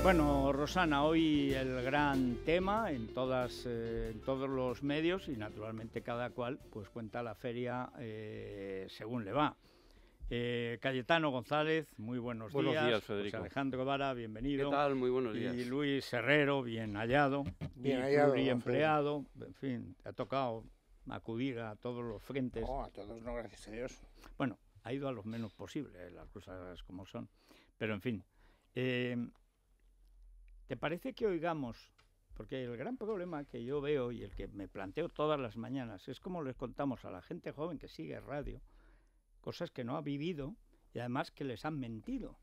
Bueno, Rosana, hoy el gran tema en todos los medios y naturalmente cada cual pues cuenta la feria según le va. Cayetano González, muy buenos días. Buenos días, Federico. José Alejandro Vara, bienvenido. ¿Qué tal? Muy buenos días. Y Luis Herrero, bien hallado. Bien y hallado, pluriempleado. En fin, te ha tocado acudir a todos los frentes. No, a todos no, gracias a Dios. Bueno, ha ido a los menos posible, las cosas como son. Pero en fin, ¿te parece que oigamos? Porque el gran problema que yo veo y el que me planteo todas las mañanas es cómo les contamos a la gente joven que sigue radio cosas que no ha vivido y además que les han mentido.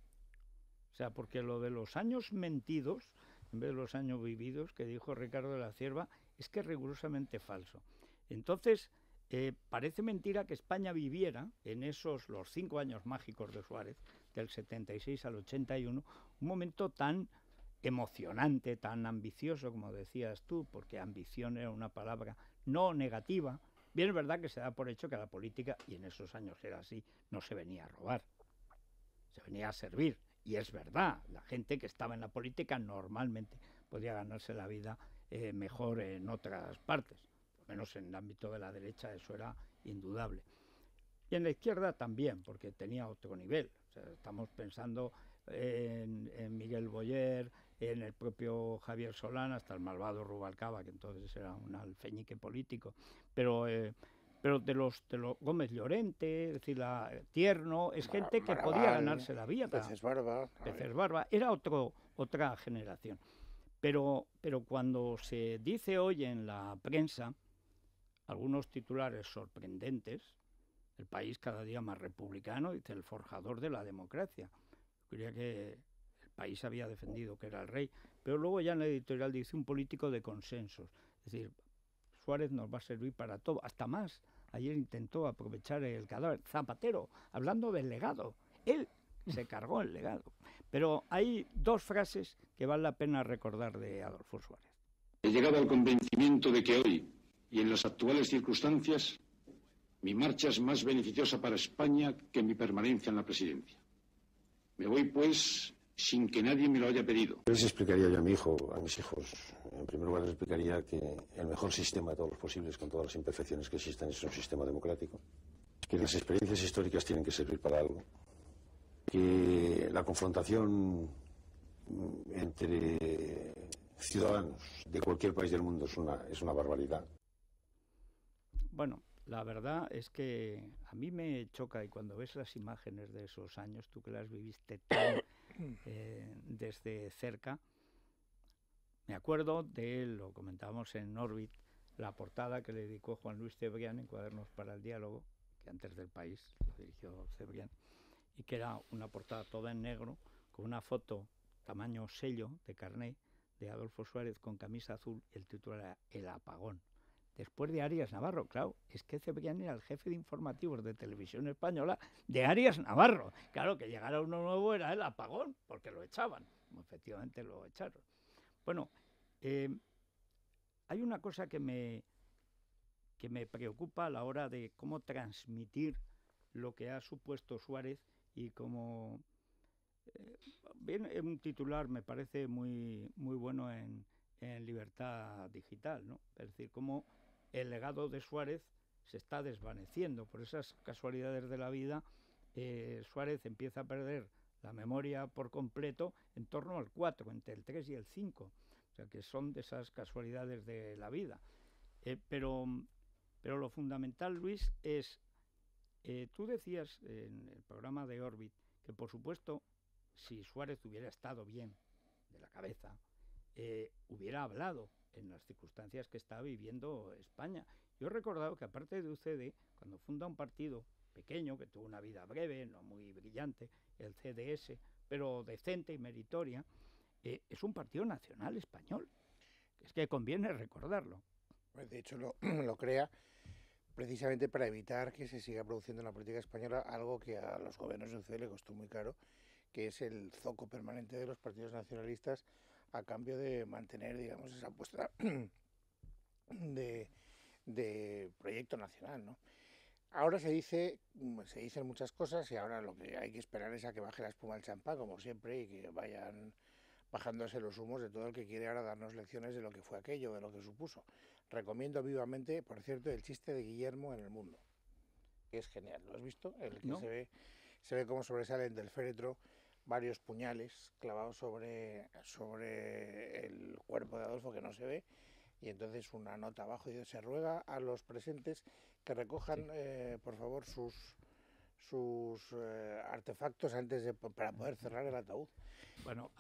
O sea, porque lo de los años mentidos, en vez de los años vividos, que dijo Ricardo de la Cierva, es que es rigurosamente falso. Entonces, parece mentira que España viviera en los 5 años mágicos de Suárez, del 76 al 81, un momento tan emocionante, tan ambicioso, como decías tú, porque ambición era una palabra no negativa. Bien, es verdad que se da por hecho que la política, y en esos años era así, no se venía a robar, se venía a servir. Y es verdad, la gente que estaba en la política normalmente podía ganarse la vida mejor en otras partes, por lo menos en el ámbito de la derecha eso era indudable. Y en la izquierda también, porque tenía otro nivel. O sea, estamos pensando en Miguel Boyer, en el propio Javier Solana, hasta el malvado Rubalcaba, que entonces era un alfeñique político, pero de los Gómez Llorente, es decir, Tierno, es gente que podía ganarse la vida. Peces Barba, era otra generación. Pero cuando se dice hoy en la prensa algunos titulares sorprendentes, el país cada día más republicano, dice el forjador de la democracia. Yo creía que el país había defendido que era el rey, pero luego ya en la editorial dice un político de consensos. Es decir, Suárez nos va a servir para todo, hasta más. Ayer intentó aprovechar el cadáver. Zapatero, hablando del legado. Él se cargó el legado. Pero hay dos frases que vale la pena recordar de Adolfo Suárez. He llegado al convencimiento de que hoy, y en las actuales circunstancias, mi marcha es más beneficiosa para España que mi permanencia en la presidencia. Me voy, pues, sin que nadie me lo haya pedido. Les explicaría yo a mis hijos, en primer lugar les explicaría que el mejor sistema de todos los posibles, con todas las imperfecciones que existen, es un sistema democrático, que las experiencias históricas tienen que servir para algo, que la confrontación entre ciudadanos de cualquier país del mundo es una barbaridad. Bueno, la verdad es que a mí me choca, y cuando ves las imágenes de esos años, tú que las viviste tan desde cerca, me acuerdo lo comentábamos en Orbit, la portada que le dedicó Juan Luis Cebrián en Cuadernos para el Diálogo, que antes del País lo dirigió Cebrián, y que era una portada toda en negro, con una foto tamaño sello de carné de Adolfo Suárez con camisa azul, y el título era El apagón. Después de Arias Navarro, claro, es que Cebrián era el jefe de informativos de Televisión Española de Arias Navarro. Claro, que llegara uno nuevo era el apagón, porque lo echaban, como efectivamente lo echaron. Bueno, hay una cosa que me preocupa a la hora de cómo transmitir lo que ha supuesto Suárez y cómo... bien, un titular me parece muy bueno en Libertad Digital, ¿no? Es decir, cómo el legado de Suárez se está desvaneciendo por esas casualidades de la vida. Suárez empieza a perder la memoria por completo en torno al 4, entre el 3 y el 5, o sea que son de esas casualidades de la vida. Pero lo fundamental, Luis, es, tú decías en el programa de Orbit que por supuesto si Suárez hubiera estado bien de la cabeza, hubiera hablado en las circunstancias que está viviendo España. Yo he recordado que aparte de UCD, cuando funda un partido pequeño, que tuvo una vida breve, no muy brillante, el CDS, pero decente y meritoria, es un partido nacional español. Es que conviene recordarlo. De hecho, lo crea precisamente para evitar que se siga produciendo en la política española algo que a los gobiernos de UCD le costó muy caro, que es el zoco permanente de los partidos nacionalistas a cambio de mantener, digamos, esa apuesta de proyecto nacional, ¿no? Ahora se dicen muchas cosas y ahora lo que hay que esperar es a que baje la espuma del champán, como siempre, y que vayan bajándose los humos de todo el que quiere ahora darnos lecciones de lo que fue aquello, de lo que supuso. Recomiendo vivamente, por cierto, el chiste de Guillermo en El Mundo, que es genial. ¿Lo has visto? El que No. se ve cómo sobresalen del féretro varios puñales clavados sobre el cuerpo de Adolfo, que no se ve, y entonces una nota abajo y se ruega a los presentes que recojan, por favor, sus artefactos para poder cerrar el ataúd. Bueno,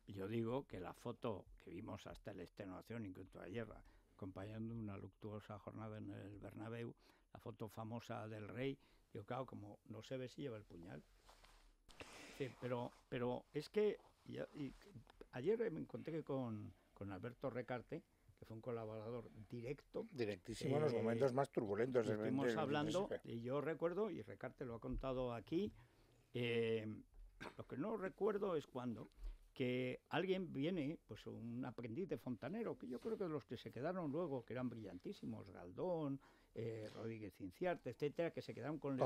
yo digo que la foto que vimos hasta la extenuación, incluso ayer, acompañando una luctuosa jornada en el Bernabéu, la foto famosa del rey, yo claro, como no se ve si lleva el puñal. Sí, pero es que ayer me encontré con Alberto Recarte, que fue un colaborador directísimo en los momentos más turbulentos del 20. Estuvimos hablando, y yo recuerdo, y Recarte lo ha contado aquí, lo que no recuerdo es cuando que alguien viene, pues un aprendiz de fontanero, que yo creo que de los que se quedaron luego, que eran brillantísimos, Galdón, Rodríguez Inciarte, etcétera, que se quedaron con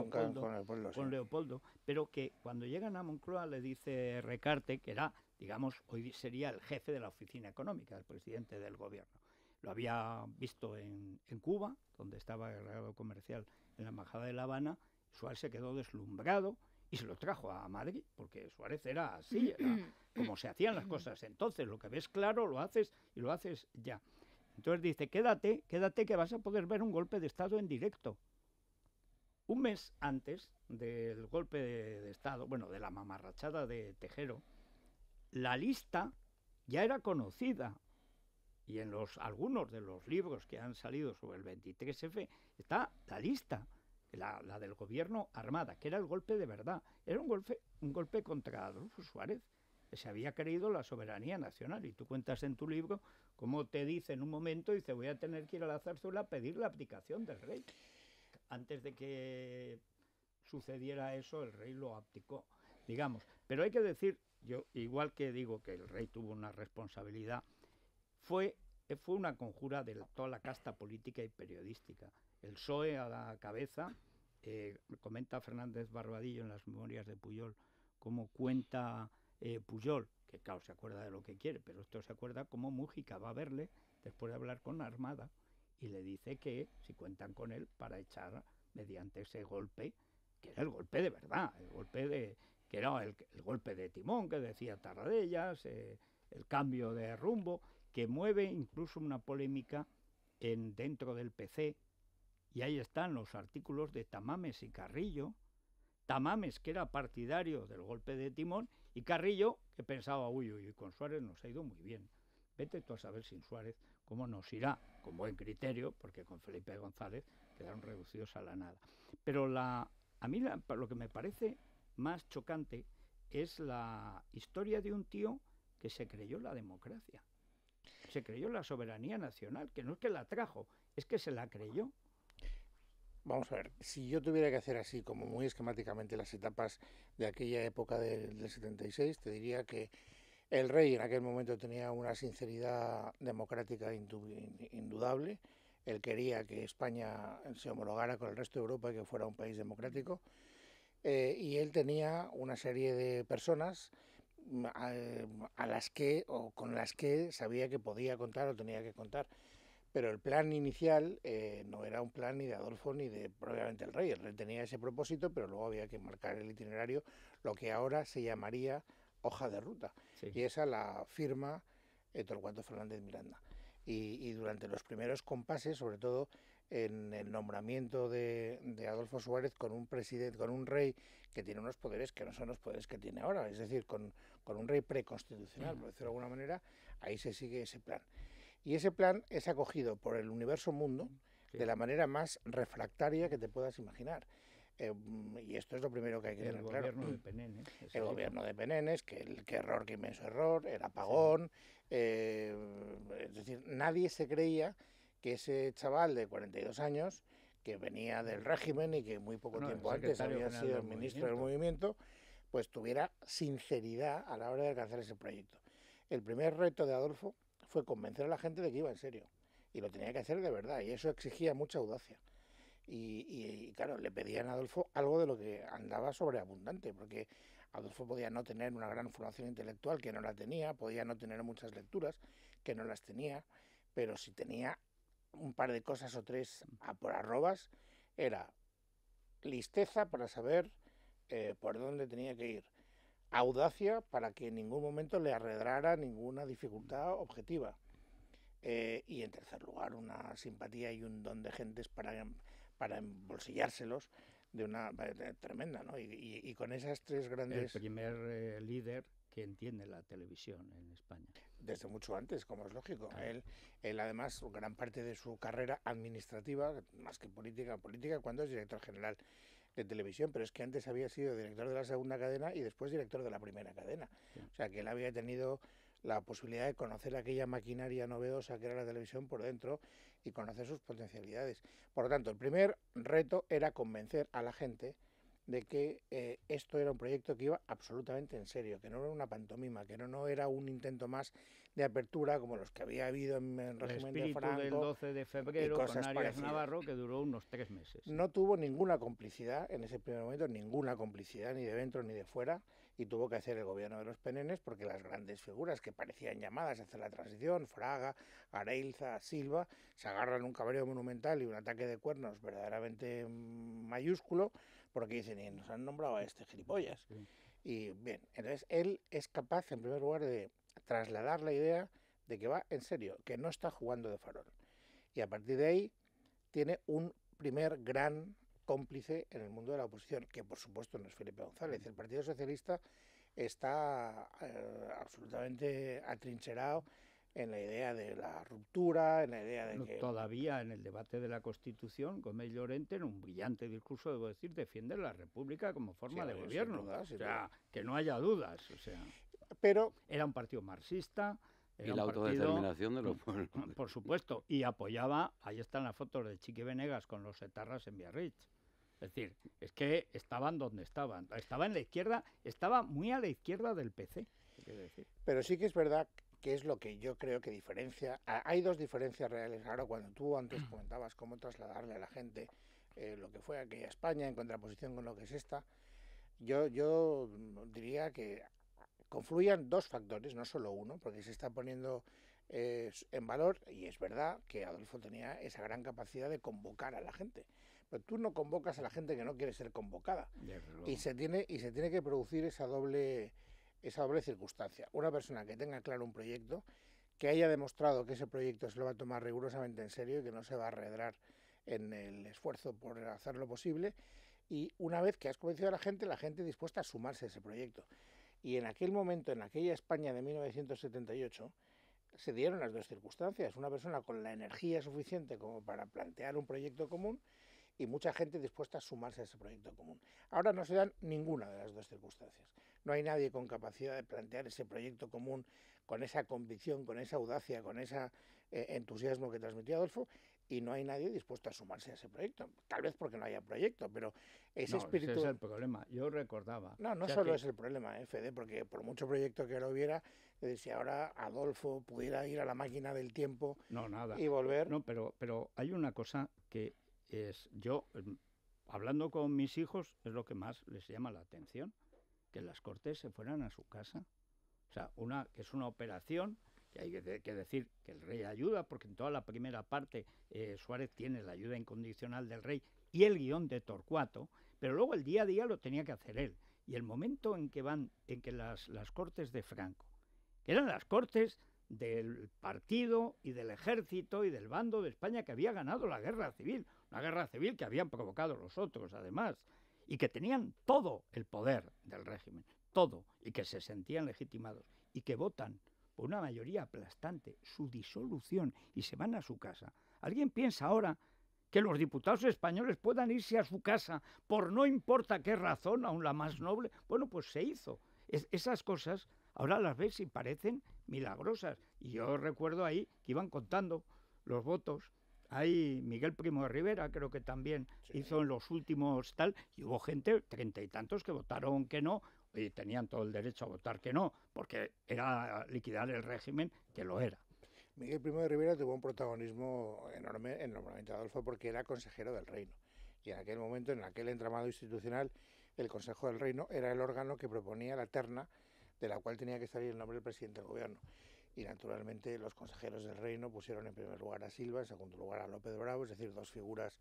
Leopoldo, pero que cuando llegan a Moncloa le dice Recarte, que era, digamos, hoy sería el jefe de la oficina económica, el presidente del gobierno. Lo había visto en Cuba, donde estaba el agregado comercial en la embajada de La Habana. Suárez se quedó deslumbrado y se lo trajo a Madrid, porque Suárez era así, era como se hacían las cosas entonces, lo que ves claro lo haces y lo haces ya. Entonces dice, quédate que vas a poder ver un golpe de Estado en directo. Un mes antes del golpe de Estado, bueno, de la mamarrachada de Tejero, la lista ya era conocida, y en algunos de los libros que han salido sobre el 23F está la lista, la del gobierno Armada, que era el golpe de verdad. Era un golpe contra Adolfo Suárez, que se había creído la soberanía nacional. Y tú cuentas en tu libro cómo te dice en un momento, dice, voy a tener que ir a la Zarzuela a pedir la abdicación del rey. Antes de que sucediera eso, el rey lo abdicó, digamos. Pero hay que decir, yo igual que digo que el rey tuvo una responsabilidad, fue una conjura de toda la casta política y periodística. El PSOE a la cabeza, comenta Fernández Barbadillo en las memorias de Pujol, cómo cuenta Pujol, que claro, se acuerda de lo que quiere, pero esto se acuerda cómo Mújica va a verle después de hablar con Armada y le dice que si cuentan con él para echar mediante ese golpe, que era el golpe de verdad, que era el golpe de timón que decía Tarradellas, el cambio de rumbo, que mueve incluso una polémica dentro del PC, y ahí están los artículos de Tamames y Carrillo. Tamames, que era partidario del golpe de timón, y Carrillo, que pensaba, uy, con Suárez nos ha ido muy bien. Vete tú a saber sin Suárez cómo nos irá, con buen criterio, porque con Felipe González quedaron reducidos a la nada. Pero a mí lo que me parece más chocante es la historia de un tío que se creyó la democracia, se creyó la soberanía nacional, que no es que la trajo, es que se la creyó. Vamos a ver, si yo tuviera que hacer así, como muy esquemáticamente, las etapas de aquella época del 76, te diría que el rey en aquel momento tenía una sinceridad democrática indudable. Él quería que España se homologara con el resto de Europa y que fuera un país democrático. Y él tenía una serie de personas a las que, o con las que sabía que podía contar o tenía que contar. Pero el plan inicial no era un plan ni de Adolfo ni de probablemente el rey. El rey tenía ese propósito, pero luego había que marcar el itinerario, lo que ahora se llamaría hoja de ruta. Sí. Y esa la firma Torcuato Fernández Miranda. Y durante los primeros compases, sobre todo en el nombramiento de Adolfo Suárez con un presidente, con un rey que tiene unos poderes que no son los poderes que tiene ahora, es decir, con un rey preconstitucional, por decirlo de alguna manera, ahí se sigue ese plan. Y ese plan es acogido por el universo mundo de la manera más refractaria que te puedas imaginar. Y esto es lo primero que hay que tener claro. El gobierno de Penénes. El gobierno de Penénes, que error, que inmenso error, el apagón. Es decir, nadie se creía que ese chaval de 42 años, que venía del régimen y que muy poco tiempo antes había sido el ministro del movimiento, pues tuviera sinceridad a la hora de alcanzar ese proyecto. El primer reto de Adolfo fue convencer a la gente de que iba en serio. Y lo tenía que hacer de verdad. Y eso exigía mucha audacia. Y claro, le pedían a Adolfo algo de lo que andaba sobreabundante, porque Adolfo podía no tener una gran formación intelectual, que no la tenía, podía no tener muchas lecturas, que no las tenía, pero si tenía un par de cosas o tres por arrobas, era listeza para saber por dónde tenía que ir, audacia para que en ningún momento le arredrara ninguna dificultad objetiva, y en tercer lugar una simpatía y un don de gentes para embolsillárselos de una tremenda, ¿no? Y con esas tres grandes... El primer líder que entiende la televisión en España. Desde mucho antes, como es lógico. Claro. Él además, gran parte de su carrera administrativa, más que política, cuando es director general de televisión, pero es que antes había sido director de la segunda cadena y después director de la primera cadena. Sí. O sea, que él había tenido la posibilidad de conocer aquella maquinaria novedosa que era la televisión por dentro y conocer sus potencialidades. Por lo tanto, el primer reto era convencer a la gente de que esto era un proyecto que iba absolutamente en serio, que no era una pantomima, que no era un intento más de apertura como los que había habido en el régimen de Franco. El 12 de febrero con Arias Navarro, que duró unos 3 meses. No tuvo ninguna complicidad en ese primer momento, ninguna complicidad ni de dentro ni de fuera, y tuvo que hacer el gobierno de los Penenes porque las grandes figuras que parecían llamadas a hacer la transición, Fraga, Areilza, Silva, se agarran un cabreo monumental y un ataque de cuernos verdaderamente mayúsculo, porque dicen, y nos han nombrado a este gilipollas. Sí. Y bien, entonces él es capaz, en primer lugar, de trasladar la idea de que va en serio, que no está jugando de farol. Y a partir de ahí tiene un primer gran cómplice en el mundo de la oposición, que por supuesto no es Felipe González. El Partido Socialista está absolutamente atrincherado en la idea de la ruptura, en la idea de que... Todavía en el debate de la Constitución, Gómez Llorente, en un brillante discurso, debo decir, defiende la República como forma de gobierno. Sin duda, sin duda. Que no haya dudas. O sea, pero era un partido marxista. Y la autodeterminación de los pueblos. Por supuesto. Y apoyaba, ahí están las fotos de Chiqui Venegas con los etarras en Biarritz. Es decir, es que estaban donde estaban. Estaba en la izquierda, estaba muy a la izquierda del PC. Decir. Pero sí que es verdad que es lo que yo creo que diferencia. Hay dos diferencias reales. Ahora, cuando tú antes comentabas cómo trasladarle a la gente lo que fue aquella España en contraposición con lo que es esta, yo diría que confluían dos factores, no solo uno, porque se está poniendo en valor, y es verdad que Adolfo tenía esa gran capacidad de convocar a la gente. Pero tú no convocas a la gente que no quiere ser convocada. Y se tiene que producir esa doble circunstancia. Una persona que tenga claro un proyecto, que haya demostrado que ese proyecto se lo va a tomar rigurosamente en serio y que no se va a arredrar en el esfuerzo por hacer lo posible, y una vez que has convencido a la gente dispuesta a sumarse a ese proyecto. Y en aquel momento, en aquella España de 1978, se dieron las dos circunstancias. Una persona con la energía suficiente como para plantear un proyecto común y mucha gente dispuesta a sumarse a ese proyecto común. Ahora no se dan ninguna de las dos circunstancias. No hay nadie con capacidad de plantear ese proyecto común con esa convicción, con esa audacia, con ese entusiasmo que transmitía Adolfo, y no hay nadie dispuesto a sumarse a ese proyecto. Tal vez porque no haya proyecto, pero ese espíritu... Ese es el problema. Yo recordaba... No solo es el problema, Fede, porque por mucho proyecto que lo hubiera, si ahora Adolfo pudiera ir a la máquina del tiempo y volver... No, pero hay una cosa que es... Yo, hablando con mis hijos, es lo que más les llama la atención, que las Cortes se fueran a su casa. O sea, que es una operación... que hay que decir que el rey ayuda, porque en toda la primera parte Suárez tiene la ayuda incondicional del rey y el guión de Torcuato, pero luego el día a día lo tenía que hacer él. Y el momento en que las Cortes de Franco, que eran las Cortes del partido y del ejército y del bando de España que había ganado la guerra civil, una guerra civil que habían provocado los otros además, y que tenían todo el poder del régimen, todo, y que se sentían legitimados, y que votan por una mayoría aplastante su disolución y se van a su casa. ¿Alguien piensa ahora que los diputados españoles puedan irse a su casa por no importa qué razón, aun la más noble? Bueno, pues se hizo. Esas cosas ahora las ves y parecen milagrosas. Y yo recuerdo ahí que iban contando los votos. Ahí Miguel Primo de Rivera creo que también hizo en los últimos tal, y hubo gente, 30 y tantos, que votaron que no, y tenían todo el derecho a votar que no, porque era liquidar el régimen, que lo era. Miguel Primo de Rivera tuvo un protagonismo enorme en el nombramiento de Adolfo porque era consejero del reino. Y en aquel momento, en aquel entramado institucional, el Consejo del Reino era el órgano que proponía la terna de la cual tenía que salir el nombre del presidente del gobierno. Y naturalmente los consejeros del Reino pusieron en primer lugar a Silva, en segundo lugar a López Bravo, es decir, dos figuras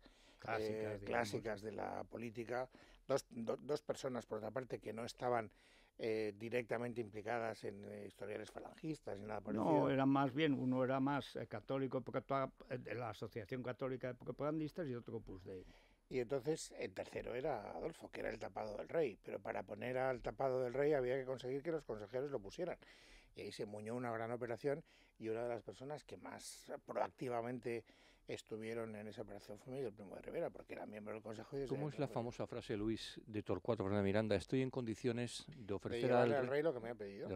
clásicas de la política, dos personas, por otra parte, que no estaban directamente implicadas en historiales falangistas ni nada parecido. No, era más bien, uno era más católico de la Asociación Católica de Propagandistas y otro Opus Dei. Y entonces el tercero era Adolfo, que era el tapado del rey, pero para poner al tapado del rey había que conseguir que los consejeros lo pusieran. Y ahí se muñó una gran operación, y una de las personas que más proactivamente estuvieron en esa operación fue Miguel Primo de Rivera, porque era miembro del Consejo. ¿Cómo es la famosa frase, Luis, de Torcuato Fernández Miranda? Estoy en condiciones de ofrecer al rey lo que me ha pedido.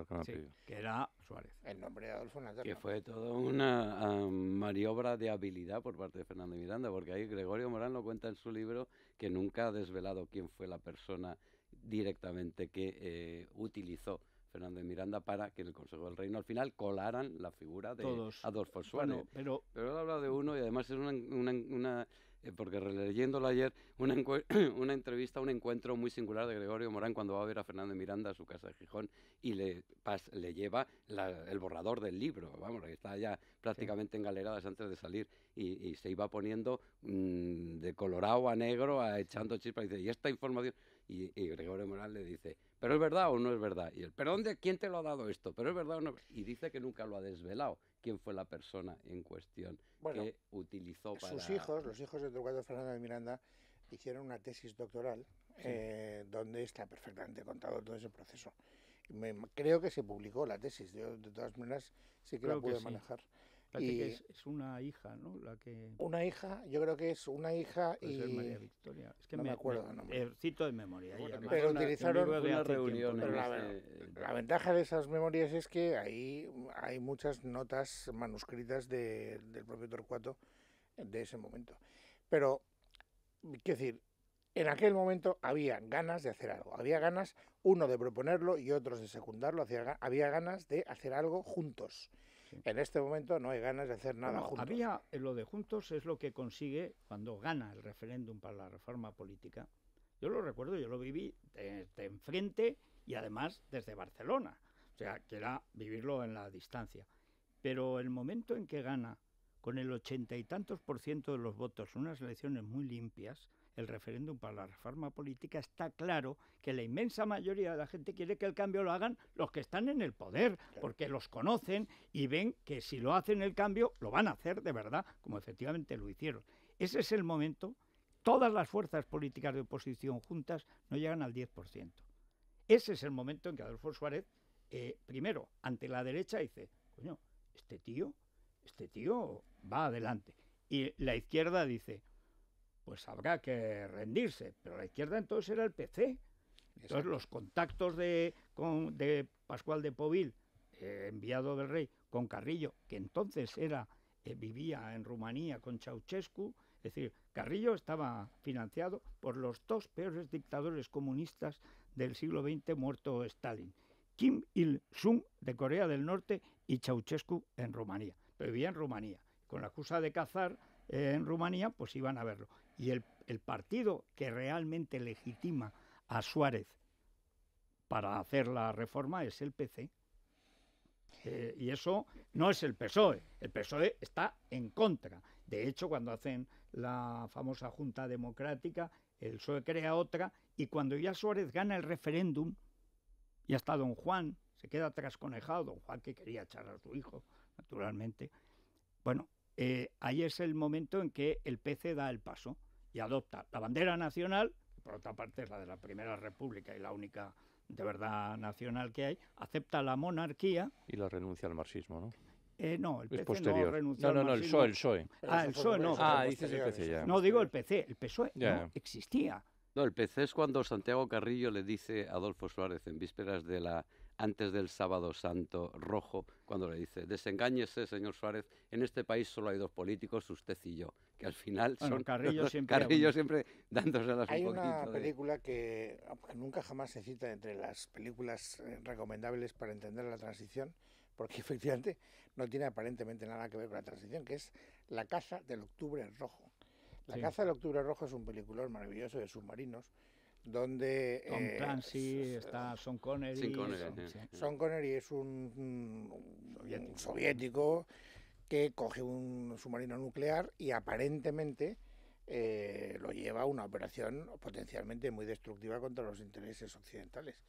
Que era Suárez. El nombre de Adolfo Natal. Que fue toda una maniobra de habilidad por parte de Fernández Miranda, porque ahí Gregorio Morán lo cuenta en su libro, que nunca ha desvelado quién fue la persona directamente que utilizó Fernández Miranda para que en el Consejo del Reino al final colaran la figura de Adolfo Suárez. Bueno, pero él habla de uno, y además es una porque releyéndolo ayer, una entrevista, un encuentro muy singular de Gregorio Morán cuando va a ver a Fernández Miranda a su casa de Gijón y le lleva el borrador del libro, vamos, que está ya prácticamente en galeradas antes de salir, y se iba poniendo de colorado a negro, echando chispas, y dice, ¿y esta información? Y Gregorio Morán le dice, ¿pero es verdad o no es verdad? Y él, ¿pero dónde, quién te lo ha dado esto? ¿Pero es verdad o no? Y dice que nunca lo ha desvelado quién fue la persona en cuestión que utilizó para... Sus hijos, los hijos de Torcuato Fernández de Miranda, hicieron una tesis doctoral donde está perfectamente contado todo ese proceso. Creo que se publicó la tesis, yo de todas maneras sí que la pude manejar. Y que es una hija, ¿no? La que... Una hija, yo creo que es una hija puede ser María Victoria. Es que no me acuerdo el nombre. Cito de memoria. Pero utilizaron una reunión. La ventaja de esas memorias es que ahí hay muchas notas manuscritas del propio Torcuato de ese momento. Pero, quiero decir, en aquel momento había ganas de hacer algo. Había ganas, uno de proponerlo y otros de secundarlo. Había ganas de hacer algo juntos. En este momento no hay ganas de hacer nada juntos. Lo de juntos es lo que consigue cuando gana el referéndum para la reforma política. Yo lo recuerdo, yo lo viví de enfrente y además desde Barcelona. O sea, que era vivirlo en la distancia. Pero el momento en que gana con el 80 y tantos % de los votos, unas elecciones muy limpias, el referéndum para la reforma política, está claro que la inmensa mayoría de la gente quiere que el cambio lo hagan los que están en el poder, porque los conocen y ven que si lo hacen el cambio, lo van a hacer de verdad, como efectivamente lo hicieron. Ese es el momento. Todas las fuerzas políticas de oposición juntas no llegan al 10%. Ese es el momento en que Adolfo Suárez, primero, ante la derecha, dice, coño, este tío va adelante. Y la izquierda dice, pues habrá que rendirse. Pero la izquierda entonces era el PC. Entonces los contactos de Pascual de Povil, enviado del rey, con Carrillo, que entonces vivía en Rumanía con Ceausescu, es decir, Carrillo estaba financiado por los dos peores dictadores comunistas del siglo XX, muerto Stalin, Kim Il-sung de Corea del Norte y Ceausescu en Rumanía. Pero vivía en Rumanía. Con la excusa de cazar en Rumanía, pues iban a verlo. Y el partido que realmente legitima a Suárez para hacer la reforma es el PC. Y eso no es el PSOE. El PSOE está en contra. De hecho, cuando hacen la famosa Junta Democrática, el PSOE crea otra, y cuando ya Suárez gana el referéndum, y hasta don Juan se queda trasconejado, don Juan que quería echar a su hijo, naturalmente. Bueno, ahí es el momento en que el PC da el paso y adopta la bandera nacional, que por otra parte es la de la Primera República y la única de verdad nacional que hay, acepta la monarquía. Y la renuncia al marxismo, ¿no? No, el PC posterior. no renunció al marxismo. el PSOE. El PSOE no. Dices el PC ya. No, digo el PC, el PSOE no existía. No, el PC es cuando Santiago Carrillo le dice a Adolfo Suárez en vísperas antes del Sábado Santo Rojo, cuando le dice, desengáñese, señor Suárez, en este país solo hay dos políticos, usted y yo, que al final son Carrillo siempre dándoselas hay un poquito. Hay una película que nunca jamás se cita entre las películas recomendables para entender la transición, porque efectivamente no tiene aparentemente nada que ver con la transición, que es La caza del Octubre Rojo. La Sí. caza del Octubre Rojo es un peliculón maravilloso de submarinos, donde Tom Clancy, está Sean Connery. Sean Connery, sí. Sean Connery es un soviético que coge un submarino nuclear y aparentemente lo lleva a una operación potencialmente muy destructiva contra los intereses occidentales.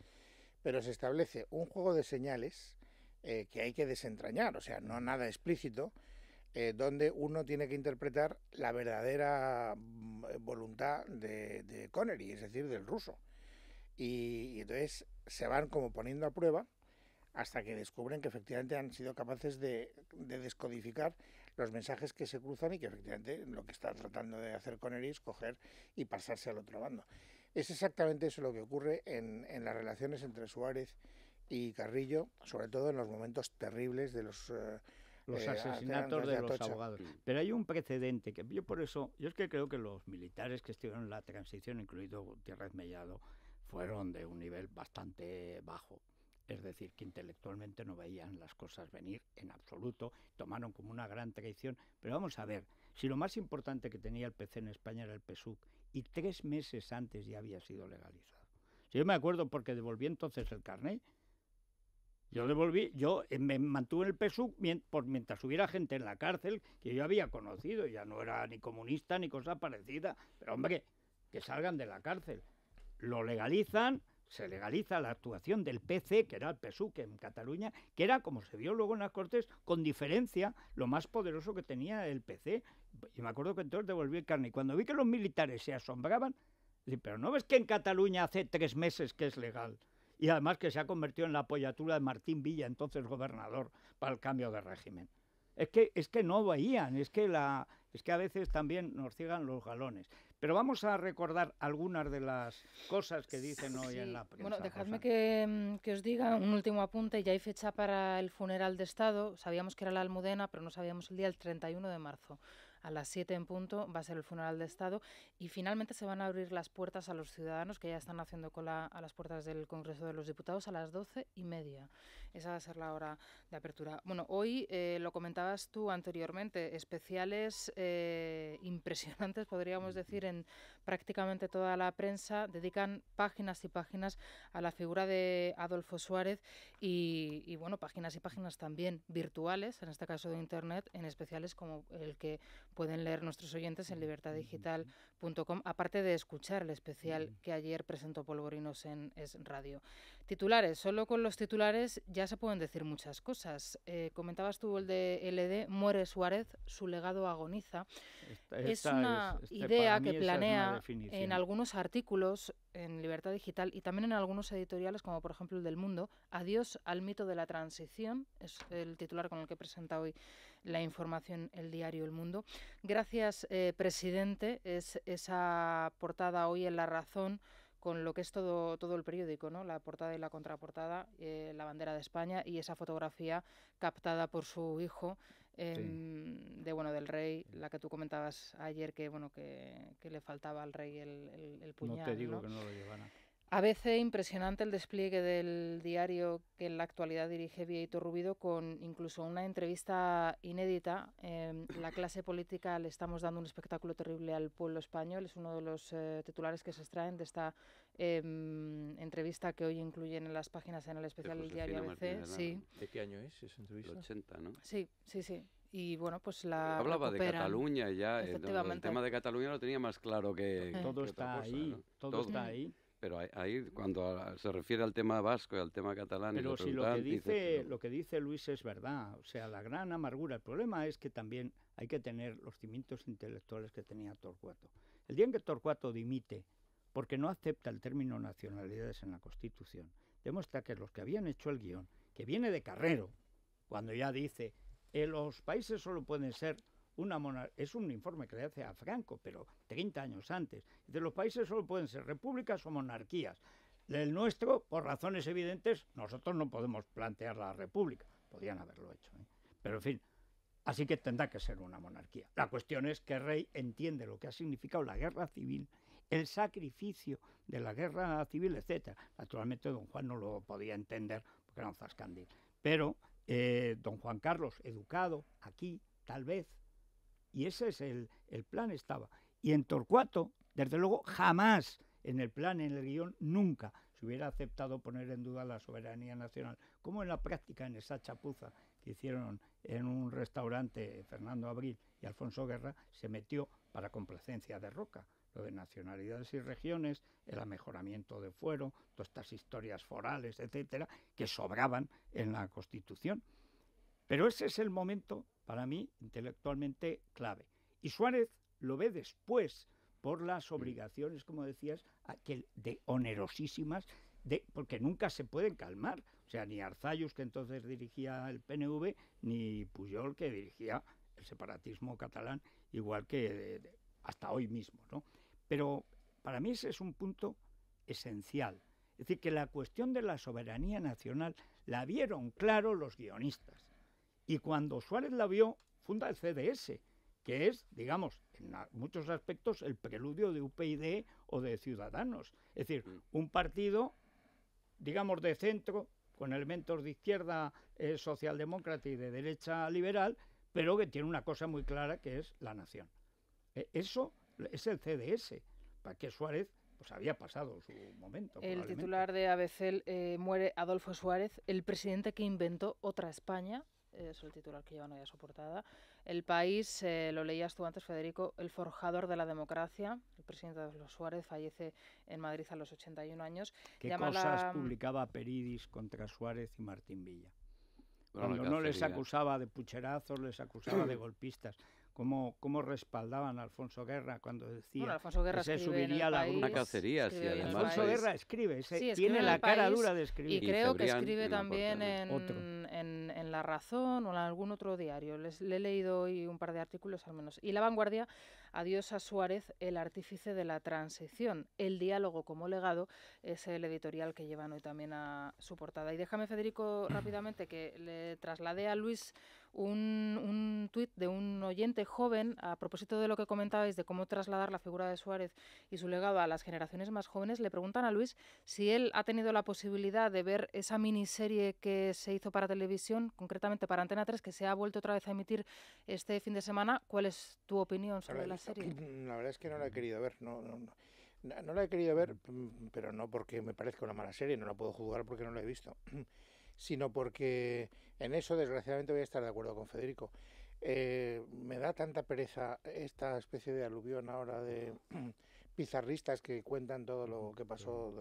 Pero se establece un juego de señales que hay que desentrañar, o sea, no nada explícito, donde uno tiene que interpretar la verdadera voluntad de Connery, es decir, del ruso. Y entonces se van como poniendo a prueba hasta que descubren que efectivamente han sido capaces de descodificar los mensajes que se cruzan y que efectivamente lo que está tratando de hacer Connery es coger y pasarse al otro bando. Es exactamente eso lo que ocurre en las relaciones entre Suárez y Carrillo, sobre todo en los momentos terribles de los asesinatos de los Atocha. abogados. Pero hay un precedente que yo por eso, yo es que creo que los militares que estuvieron en la transición, incluido Gutiérrez Mellado, fueron de un nivel bastante bajo. Es decir, que intelectualmente no veían las cosas venir en absoluto, tomaron como una gran traición. Pero vamos a ver, si lo más importante que tenía el PC en España era el PSUC, y 3 meses antes ya había sido legalizado. Si yo me acuerdo porque devolví entonces el carnet. Yo me mantuve en el PSUC mientras hubiera gente en la cárcel que yo había conocido, ya no era ni comunista ni cosa parecida, pero hombre, que salgan de la cárcel. Lo legalizan, se legaliza la actuación del PC, que era el PSUC en Cataluña, que era, como se vio luego en las Cortes, con diferencia, lo más poderoso que tenía el PC. Y me acuerdo que entonces devolví el carnet. Y cuando vi que los militares se asombraban, dije, pero ¿no ves que en Cataluña hace 3 meses que es legal? Y además que se ha convertido en la apoyatura de Martín Villa, entonces gobernador, para el cambio de régimen. Es que no veían, es que a veces también nos ciegan los galones. Pero vamos a recordar algunas de las cosas que dicen hoy en la prensa. Bueno, dejadme que os diga un último apunte. Ya hay fecha para el funeral de Estado. Sabíamos que era la Almudena, pero no sabíamos el día, el 31 de marzo. A las 7 en punto va a ser el funeral de Estado y finalmente se van a abrir las puertas a los ciudadanos que ya están haciendo cola a las puertas del Congreso de los Diputados a las 12:30. Esa va a ser la hora de apertura. Bueno, hoy lo comentabas tú anteriormente, especiales impresionantes, podríamos decir, en prácticamente toda la prensa. Dedican páginas y páginas a la figura de Adolfo Suárez y bueno, páginas y páginas también virtuales, en este caso de Internet, en especiales como el que pueden leer nuestros oyentes en libertadigital.com, aparte de escuchar el especial que ayer presentó Polvorinos en Es Radio. Titulares, solo con los titulares ya se pueden decir muchas cosas. Comentabas tú el de LD, muere Suárez, su legado agoniza. Es una idea que planea en algunos artículos en Libertad Digital y también en algunos editoriales, como por ejemplo el del Mundo. Adiós al mito de la transición, es el titular con el que presenta hoy la información el diario El Mundo. Gracias, presidente, es esa portada hoy en La Razón, con lo que es todo el periódico, ¿no? La portada y la contraportada, la bandera de España y esa fotografía captada por su hijo, del rey, la que tú comentabas ayer, que le faltaba al rey el puñal. No te digo, ¿no? que no lo llevara. A veces impresionante el despliegue del diario que en la actualidad dirige Bieito Rubido, con incluso una entrevista inédita. La clase política le estamos dando un espectáculo terrible al pueblo español. Es uno de los titulares que se extraen de esta entrevista que hoy incluyen en las páginas en el especial del diario ABC. Sí. ¿De qué año es esa entrevista? El 80, ¿no? Sí. Y bueno, pues la hablaba recuperan. de Cataluña ya. El Efectivamente. tema de Cataluña lo tenía más claro que Todo que está otra cosa, ahí, ¿no? todo está ahí. Pero ahí, cuando se refiere al tema vasco y al tema catalán... Pero si lo que dice Luis es verdad, o sea, la gran amargura. El problema es que también hay que tener los cimientos intelectuales que tenía Torcuato. El día en que Torcuato dimite, porque no acepta el término nacionalidades en la Constitución, demuestra que los que habían hecho el guión, que viene de Carrero, cuando ya dice, los países solo pueden ser una monarquía, es un informe que le hace a Franco, pero 30 años antes. De los países solo pueden ser repúblicas o monarquías. El nuestro, por razones evidentes, nosotros no podemos plantear la república. Podían haberlo hecho, ¿eh? Pero en fin, así que tendrá que ser una monarquía. La cuestión es que el rey entiende lo que ha significado la guerra civil, el sacrificio de la guerra civil, etcétera. Naturalmente don Juan no lo podía entender porque era un zascandil. Pero don Juan Carlos, educado aquí, tal vez, y ese es el plan estaba. Y en Torcuato, desde luego, jamás en el plan, en el guión, nunca se hubiera aceptado poner en duda la soberanía nacional, como en la práctica, en esa chapuza que hicieron en un restaurante Fernando Abril y Alfonso Guerra, se metió para complacencia de Roca, lo de nacionalidades y regiones, el amejoramiento de fuero, todas estas historias forales, etcétera, que sobraban en la Constitución. Pero ese es el momento, para mí, intelectualmente clave. Y Suárez lo ve después, por las obligaciones, como decías, onerosísimas, porque nunca se pueden calmar. O sea, ni Arzallus, que entonces dirigía el PNV, ni Pujol, que dirigía el separatismo catalán, igual que hasta hoy mismo, ¿no? Pero para mí ese es un punto esencial. Es decir, que la cuestión de la soberanía nacional la vieron claro los guionistas. Y cuando Suárez la vio, funda el CDS, que es, digamos, en muchos aspectos el preludio de UPyD o de Ciudadanos. Es decir, un partido, digamos, de centro, con elementos de izquierda socialdemócrata y de derecha liberal, pero que tiene una cosa muy clara, que es la nación. Eso es el CDS, para que Suárez pues había pasado su momento. El titular de ABC, muere Adolfo Suárez, el presidente que inventó otra España. Es el titular que llevan hoy a su portada. El País, lo leías tú antes, Federico, el forjador de la democracia. El presidente Adolfo Suárez fallece en Madrid a los 81 años. ¿Qué cosas publicaba Peridis contra Suárez y Martín Villa? Bueno, cuando no les acusaba de pucherazos, les acusaba de golpistas. ¿Cómo respaldaban a Alfonso Guerra cuando decía Alfonso Guerra que se subiría a la una cacería? Sí, además Alfonso Guerra escribe, sí, tiene la cara dura de escribir. Y creo que escribe también en La Razón o en algún otro diario. Le he leído hoy un par de artículos al menos. Y La Vanguardia, adiós a Suárez, el artífice de la transición. El diálogo como legado es el editorial que llevan hoy también a su portada. Y déjame, Federico, rápidamente que le trasladé a Luis un tuit de un oyente joven a propósito de lo que comentabais de cómo trasladar la figura de Suárez y su legado a las generaciones más jóvenes. Le preguntan a Luis si él ha tenido la posibilidad de ver esa miniserie que se hizo para televisión, concretamente para Antena 3, que se ha vuelto otra vez a emitir este fin de semana. ¿Cuál es tu opinión sobre la serie? La verdad es que no la he querido ver, no la he querido ver, pero no porque me parezca una mala serie, no la puedo juzgar porque no la he visto, sino porque en eso, desgraciadamente, voy a estar de acuerdo con Federico. Me da tanta pereza esta especie de aluvión ahora de pizarristas que cuentan todo lo que pasó,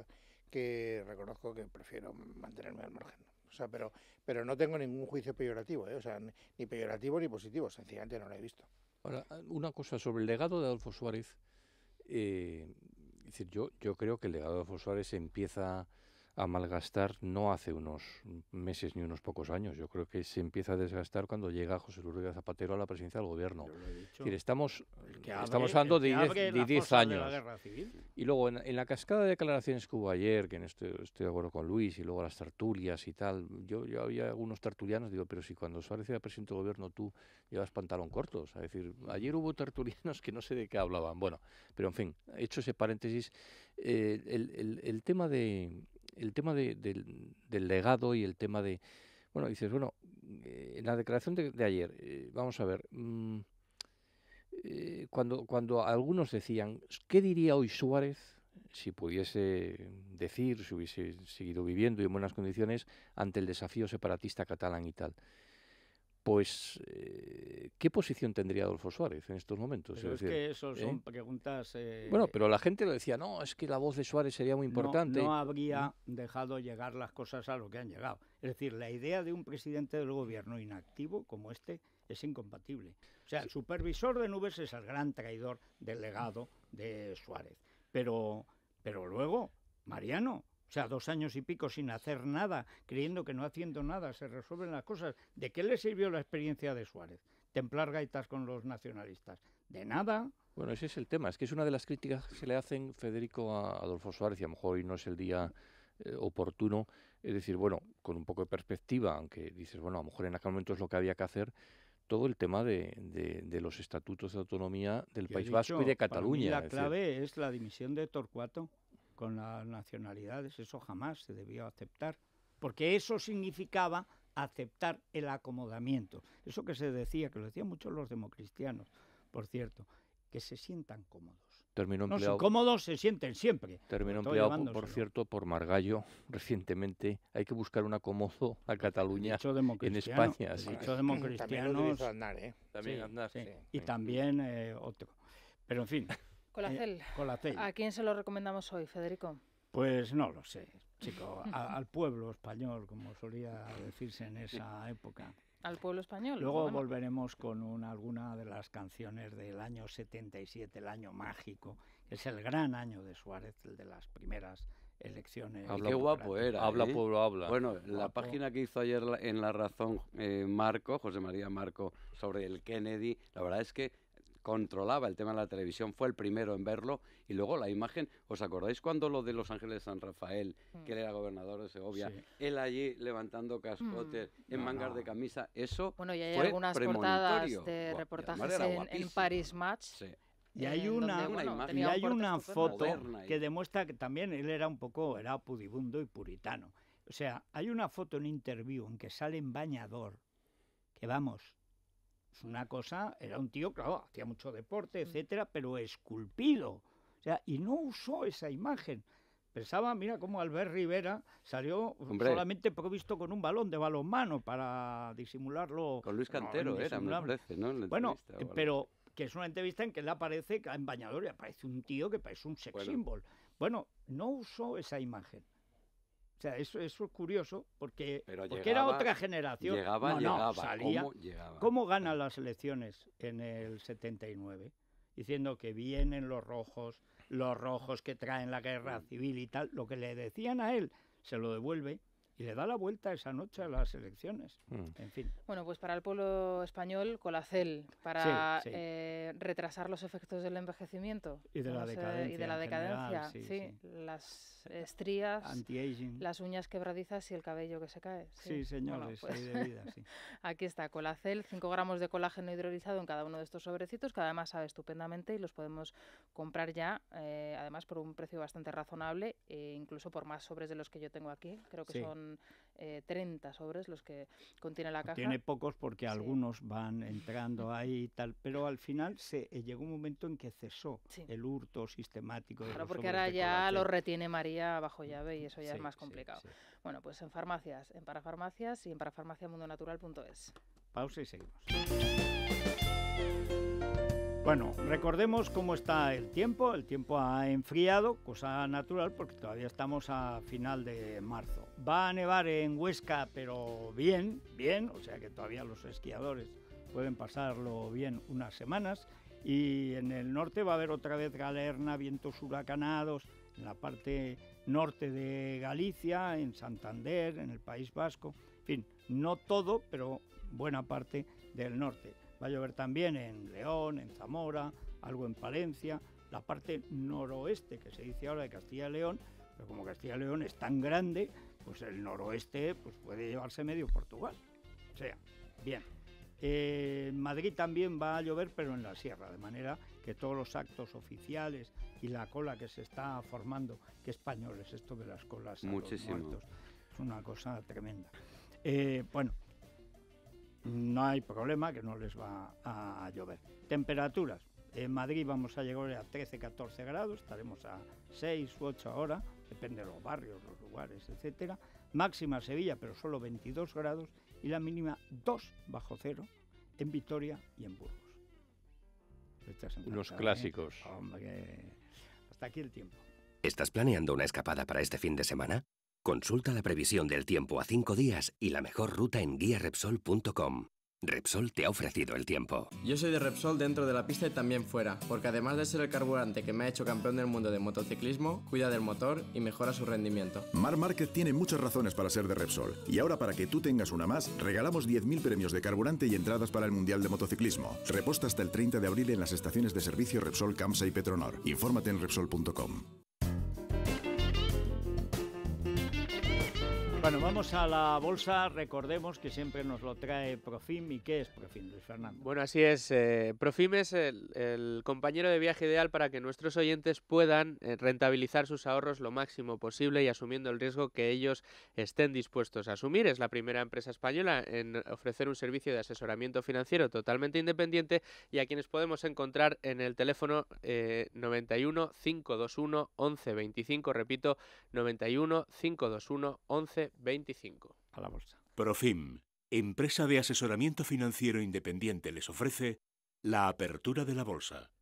que reconozco que prefiero mantenerme al margen. O sea, pero no tengo ningún juicio peyorativo, o sea, ni peyorativo ni positivo, sencillamente no lo he visto. Ahora, una cosa sobre el legado de Adolfo Suárez. Es decir, yo creo que el legado de Adolfo Suárez se empieza a malgastar no hace unos meses ni unos pocos años. Yo creo que se empieza a desgastar cuando llega José Luis Rodríguez Zapatero a la presidencia del gobierno. Es decir, estamos hablando de 10 años. Y luego en la cascada de declaraciones que hubo ayer, que estoy de acuerdo con Luis, y luego las tertulias y tal, yo había algunos tertulianos, digo, pero si cuando Suárez era presidente del gobierno tú llevas pantalón corto. Es decir, ayer hubo tertulianos que no sé de qué hablaban. Bueno, pero en fin, hecho ese paréntesis, el tema del legado y el tema de... Bueno, dices, bueno, en la declaración de ayer, vamos a ver, cuando algunos decían, ¿qué diría hoy Suárez si pudiese decir, si hubiese seguido viviendo y en buenas condiciones ante el desafío separatista catalán y tal? Pues, ¿qué posición tendría Adolfo Suárez en estos momentos? Pero es que eso son preguntas... Bueno, pero la gente lo decía, no, es que la voz de Suárez sería muy importante. No habría dejado llegar las cosas a lo que han llegado. Es decir, la idea de un presidente del gobierno inactivo como este es incompatible. O sea, el supervisor de nubes es el gran traidor del legado de Suárez. Pero luego, Mariano... O sea, 2 años y pico sin hacer nada, creyendo que no haciendo nada se resuelven las cosas. ¿De qué le sirvió la experiencia de Suárez? Templar gaitas con los nacionalistas. De nada. Bueno, ese es el tema. Es que es una de las críticas que se le hacen, Federico, a Adolfo Suárez, y a lo mejor hoy no es el día oportuno. Es decir, bueno, con un poco de perspectiva, aunque dices, bueno, a lo mejor en aquel momento es lo que había que hacer, todo el tema de los estatutos de autonomía del País Vasco y de Cataluña. Para mí la clave es la dimisión de Torcuato con las nacionalidades. Eso jamás se debió aceptar, porque eso significaba aceptar el acomodamiento. Eso que se decía, que lo decían muchos los democristianos, por cierto, que se sientan cómodos. Término No, empleado, si cómodos se sienten siempre. término Todo empleado por llevándoselo. cierto, por Margallo recientemente. Hay que buscar un acomodo a Cataluña Dicho en democristiano, España. el Sí. dicho También lo democristianos, utilizó Aznar, ¿eh? También sí, Aznar. sí. sí. Y también otro. Pero en fin, Colacel. Colacel. ¿A quién se lo recomendamos hoy, Federico? Pues no lo sé, chico, al pueblo español, como solía decirse en esa época. ¿Al pueblo español? Luego Bueno, volveremos con alguna de las canciones del año 77, el año mágico, que es el gran año de Suárez, el de las primeras elecciones. Y qué guapo democráticas. era. Habla, ¿eh? pueblo, habla. Bueno, la Guapo. página que hizo ayer en La Razón Marco, José María Marco, sobre el Kennedy, la verdad es que controlaba el tema de la televisión, fue el primero en verlo, y luego la imagen, ¿os acordáis cuando lo de Los Ángeles de San Rafael, que él era gobernador de Segovia, Sí. él allí levantando cascotes en No, mangas no. de camisa? Eso Bueno, y hay fue algunas portadas premonitorio. de Guau, y reportajes además era en guapísimo. Paris Match. Sí. Y hay en una, donde, bueno, imagen. tenía y un hay porte una estupendo. foto Moderna y- que demuestra que también él era pudibundo y puritano. O sea, hay una foto en interview en que sale en bañador, que vamos, es una cosa, era un tío, claro, hacía mucho deporte, etcétera, pero esculpido. O sea, y no usó esa imagen. Pensaba, mira cómo Albert Rivera salió Hombre. solamente provisto con un balón de balonmano para disimularlo. Con Luis no, Cantero era, me indisimulable. parece, ¿no? En la Bueno, entrevista o algo pero que es una entrevista en que él aparece en bañador y aparece un tío que parece un sex Bueno. symbol. Bueno, no usó esa imagen. O sea, eso es curioso porque, Pero porque era llegaba- otra generación. Llegaba, No, llegaba. salía. ¿Cómo llegaba? ¿Cómo gana las elecciones en el 79? Diciendo que vienen los rojos que traen la guerra civil y tal. Lo que le decían a él se lo devuelve y le da la vuelta esa noche a las elecciones. En fin. Bueno, pues para el pueblo español, Colacel, para Sí, sí. retrasar los efectos del envejecimiento Y de la decadencia y de la en general, decadencia, sí, sí, sí. las estrías, Anti-aging. las uñas quebradizas y el cabello que se cae. Sí, señores, Bueno, ley pues, de vida, sí. aquí está, Colacel, 5 gramos de colágeno hidrolizado en cada uno de estos sobrecitos, que además sabe estupendamente y los podemos comprar ya, además por un precio bastante razonable, e incluso por más sobres de los que yo tengo aquí. Creo que Sí. son 30 sobres los que contiene la caja. Tiene pocos porque Sí. algunos van entrando ahí y tal, pero al final llegó un momento en que cesó Sí. el hurto sistemático de Claro, los porque sobres ahora de ya Colacel. lo retiene María bajo llave y eso ya es Sí, más sí, complicado. sí. Bueno, pues en farmacias, en parafarmacias y en parafarmaciamundonatural.es. Pausa y seguimos. Bueno, recordemos cómo está el tiempo. El tiempo ha enfriado, cosa natural, porque todavía estamos a final de marzo. Va a nevar en Huesca, pero bien, o sea que todavía los esquiadores pueden pasarlo bien unas semanas. Y en el norte va a haber otra vez galerna, vientos huracanados, en la parte norte de Galicia, en Santander, en el País Vasco. En fin, no todo, pero buena parte del norte. Va a llover también en León, en Zamora, algo en Palencia, la parte noroeste, que se dice ahora de Castilla y León, pero como Castilla y León es tan grande, pues el noroeste pues puede llevarse medio Portugal. O sea, bien. En Madrid también va a llover, pero en la sierra, de manera que todos los actos oficiales y la cola que se está formando, que españoles, esto de las colas a Muchísimo. los muertos, es una cosa tremenda. Bueno, no hay problema que no les va a llover. Temperaturas. En Madrid vamos a llegar a 13-14 grados, estaremos a 6 u 8 ahora, depende de los barrios, los lugares, etcétera. Máxima Sevilla, pero solo 22 grados, y la mínima 2 bajo cero en Vitoria y en Burgos. Unos clásicos. Hombre, hasta aquí el tiempo. ¿Estás planeando una escapada para este fin de semana? Consulta la previsión del tiempo a 5 días y la mejor ruta en guiarepsol.com. Repsol te ha ofrecido el tiempo. Yo soy de Repsol dentro de la pista y también fuera, porque además de ser el carburante que me ha hecho campeón del mundo de motociclismo, cuida del motor y mejora su rendimiento. Mar Márquez tiene muchas razones para ser de Repsol. Y ahora, para que tú tengas una más, regalamos 10.000 premios de carburante y entradas para el Mundial de Motociclismo. Reposta hasta el 30 de abril en las estaciones de servicio Repsol, Camsa y Petronor. Infórmate en Repsol.com. Bueno, vamos a la bolsa. Recordemos que siempre nos lo trae Profim. ¿Y qué es Profim, Luis Fernando? Bueno, así es. Profim es el compañero de viaje ideal para que nuestros oyentes puedan rentabilizar sus ahorros lo máximo posible y asumiendo el riesgo que ellos estén dispuestos a asumir. Es la primera empresa española en ofrecer un servicio de asesoramiento financiero totalmente independiente y a quienes podemos encontrar en el teléfono 91 521 11 25. Repito, 91 521 11 25. A la bolsa. Profim, empresa de asesoramiento financiero independiente, les ofrece la apertura de la bolsa.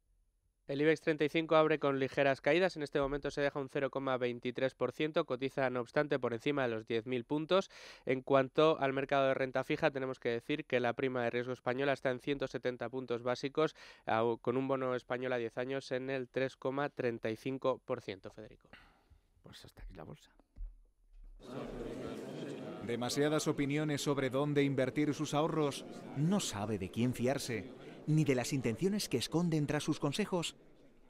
El IBEX 35 abre con ligeras caídas, en este momento se deja un 0,23%, cotiza no obstante por encima de los 10.000 puntos. En cuanto al mercado de renta fija, tenemos que decir que la prima de riesgo española está en 170 puntos básicos, con un bono español a 10 años en el 3,35%, Federico. Pues hasta aquí la bolsa. ¿Demasiadas opiniones sobre dónde invertir sus ahorros? ¿No sabe de quién fiarse? ¿Ni de las intenciones que esconden tras sus consejos?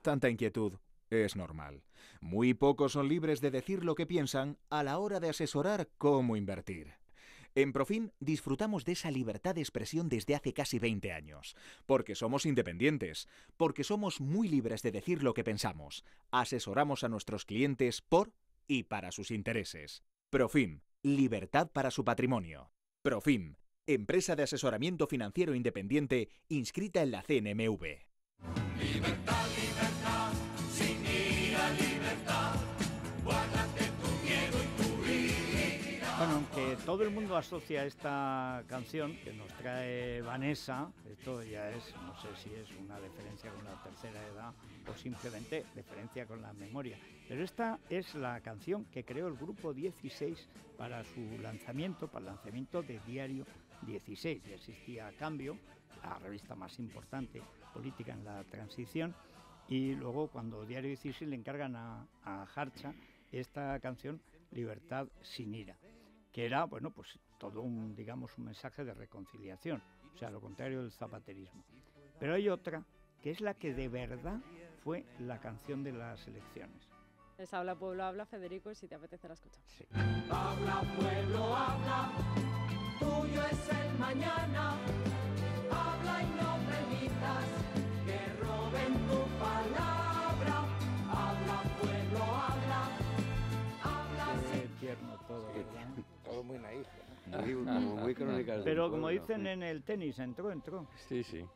Tanta inquietud es normal. Muy pocos son libres de decir lo que piensan a la hora de asesorar cómo invertir. En Profim disfrutamos de esa libertad de expresión desde hace casi 20 años. Porque somos independientes, porque somos muy libres de decir lo que pensamos. Asesoramos a nuestros clientes por y para sus intereses. Profim, libertad para su patrimonio. Profim, empresa de asesoramiento financiero independiente inscrita en la CNMV. Libertad, libertad, sin ira, libertad, guárdate tu miedo y tu ira. Bueno, aunque todo el mundo asocia esta canción que nos trae Vanessa, esto ya es, no sé si es una diferencia con la tercera edad o simplemente diferencia con la memoria. Pero esta es la canción que creó el Grupo 16 para su lanzamiento, para el lanzamiento de Diario 16. Ya existía Cambio, la revista más importante política en la transición, y luego cuando Diario 16 le encargan a Jarcha esta canción Libertad sin ira, que era, bueno, pues todo un, digamos, un mensaje de reconciliación, o sea, lo contrario del zapaterismo. Pero hay otra que es la que de verdad fue la canción de las elecciones. Es Habla Pueblo Habla, Federico, y si te apetece la escuchamos. Sí. Habla pueblo habla, tuyo es el mañana. Habla y no permitas que roben tu palabra. Habla pueblo habla, habla Qué tierno todo, ¿verdad? Todo muy naif. Muy crónicas. Pero como dicen en el tenis, entró. Sí, sí.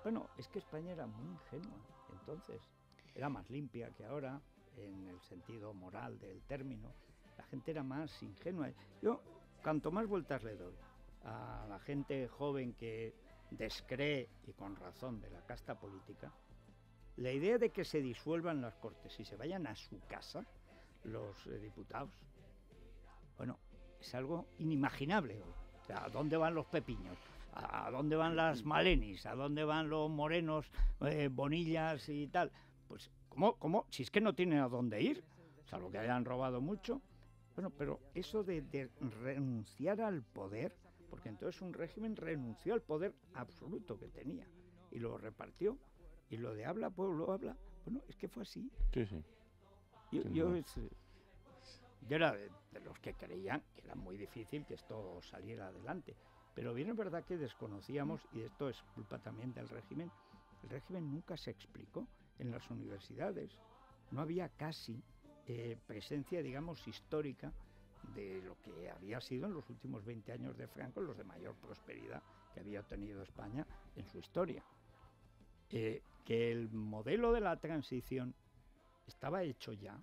Bueno, es que España era muy ingenua, entonces. Era más limpia que ahora, en el sentido moral del término. La gente era más ingenua. Yo, cuanto más vueltas le doy a la gente joven que descree, y con razón, de la casta política, la idea de que se disuelvan las Cortes y se vayan a su casa los diputados, bueno, es algo inimaginable hoy. O sea, ¿a dónde van los Pepiños? ¿A dónde van las Malenis? ¿A dónde van los Morenos, Bonillas y tal? Pues, ¿cómo? Si es que no tienen a dónde ir, salvo que hayan robado mucho. Bueno, pero eso de renunciar al poder, porque entonces un régimen renunció al poder absoluto que tenía y lo repartió, y lo de habla pueblo habla, bueno, es que fue así. Sí, sí. Yo era de los que creían que era muy difícil que esto saliera adelante, pero bien es verdad que desconocíamos, y esto es culpa también del régimen. El régimen nunca se explicó en las universidades, no había casi presencia, digamos, histórica de lo que había sido en los últimos 20 años de Franco, los de mayor prosperidad que había tenido España en su historia. Que el modelo de la transición estaba hecho ya,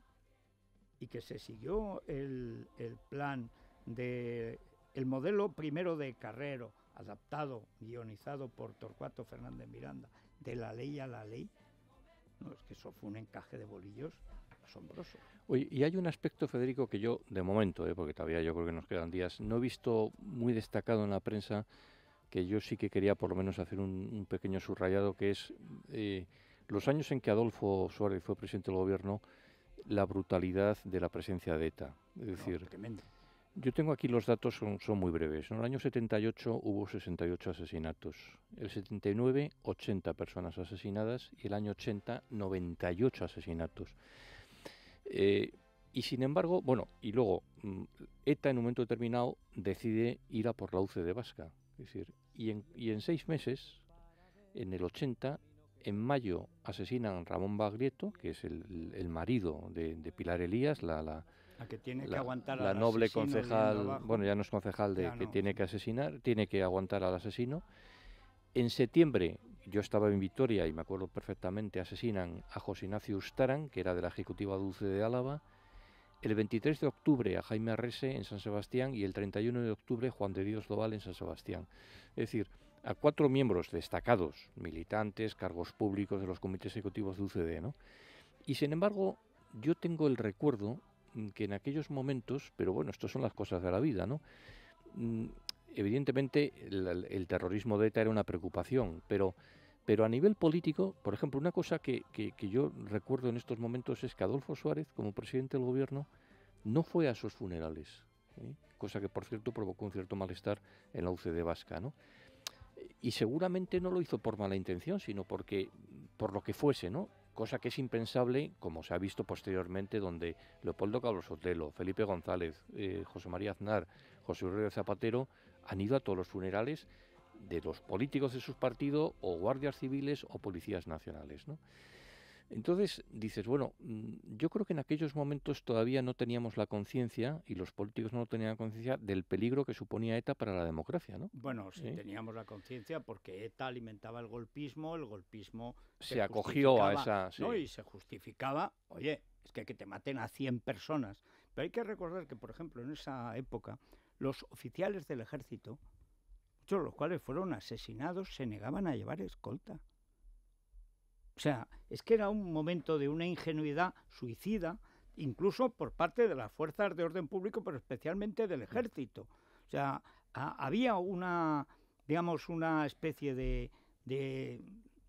y que se siguió el plan de el modelo primero de Carrero, adaptado, guionizado por Torcuato Fernández Miranda, de la ley a la ley. No, es que eso fue un encaje de bolillos asombroso. Oye, y hay un aspecto, Federico, que yo, de momento, porque todavía yo creo que nos quedan días, no he visto muy destacado en la prensa, que yo sí que quería por lo menos hacer un pequeño subrayado, que es los años en que Adolfo Suárez fue presidente del gobierno, la brutalidad de la presencia de ETA. Es decir, tremendo. Yo tengo aquí los datos, son muy breves. En el año 78 hubo 68 asesinatos. El 79, 80 personas asesinadas. Y el año 80, 98 asesinatos. Y sin embargo, bueno, y luego ETA en un momento determinado decide ir a por la UCD vasca. Es decir, y en 6 meses, en el 80, en mayo asesinan a Ramón Baglietto, que es el marido de Pilar Elías, la que tiene que aguantar la al noble asesino concejal, viviendo abajo. bueno, ya no es concejal, Ya que no. tiene que asesinar, tiene que aguantar al asesino. En septiembre, yo estaba en Vitoria y me acuerdo perfectamente, asesinan a José Ignacio Ustaran, que era de la Ejecutiva Dulce de Álava. El 23 de octubre a Jaime Arrese en San Sebastián y el 31 de octubre Juan de Dios Doval en San Sebastián. Es decir, a 4 miembros destacados, militantes, cargos públicos de los comités ejecutivos de UCD, ¿no? Y sin embargo, yo tengo el recuerdo que en aquellos momentos, pero bueno, estas son las cosas de la vida, ¿no? Evidentemente el terrorismo de ETA era una preocupación, pero a nivel político, por ejemplo, una cosa que yo recuerdo en estos momentos es que Adolfo Suárez, como presidente del gobierno, no fue a esos funerales, ¿sí? Cosa que, por cierto, provocó un cierto malestar en la UCD vasca, ¿no? Y seguramente no lo hizo por mala intención, sino por lo que fuese, ¿no? Cosa que es impensable, como se ha visto posteriormente, donde Leopoldo Cabral Sotelo, Felipe González, José María Aznar, José Rodríguez Zapatero han ido a todos los funerales de los políticos de sus partidos o guardias civiles o policías nacionales, ¿no? Entonces dices, bueno, yo creo que en aquellos momentos todavía no teníamos la conciencia, y los políticos no tenían conciencia del peligro que suponía ETA para la democracia, ¿no? Bueno, sí, teníamos la conciencia porque ETA alimentaba el golpismo se acogió a esa... Sí. ¿no? Y se justificaba, oye, es que te maten a 100 personas. Pero hay que recordar que, por ejemplo, en esa época, los oficiales del ejército, muchos de los cuales fueron asesinados, se negaban a llevar escolta. O sea, es que era un momento de una ingenuidad suicida, incluso por parte de las fuerzas de orden público, pero especialmente del ejército. O sea, había una, digamos, una especie de,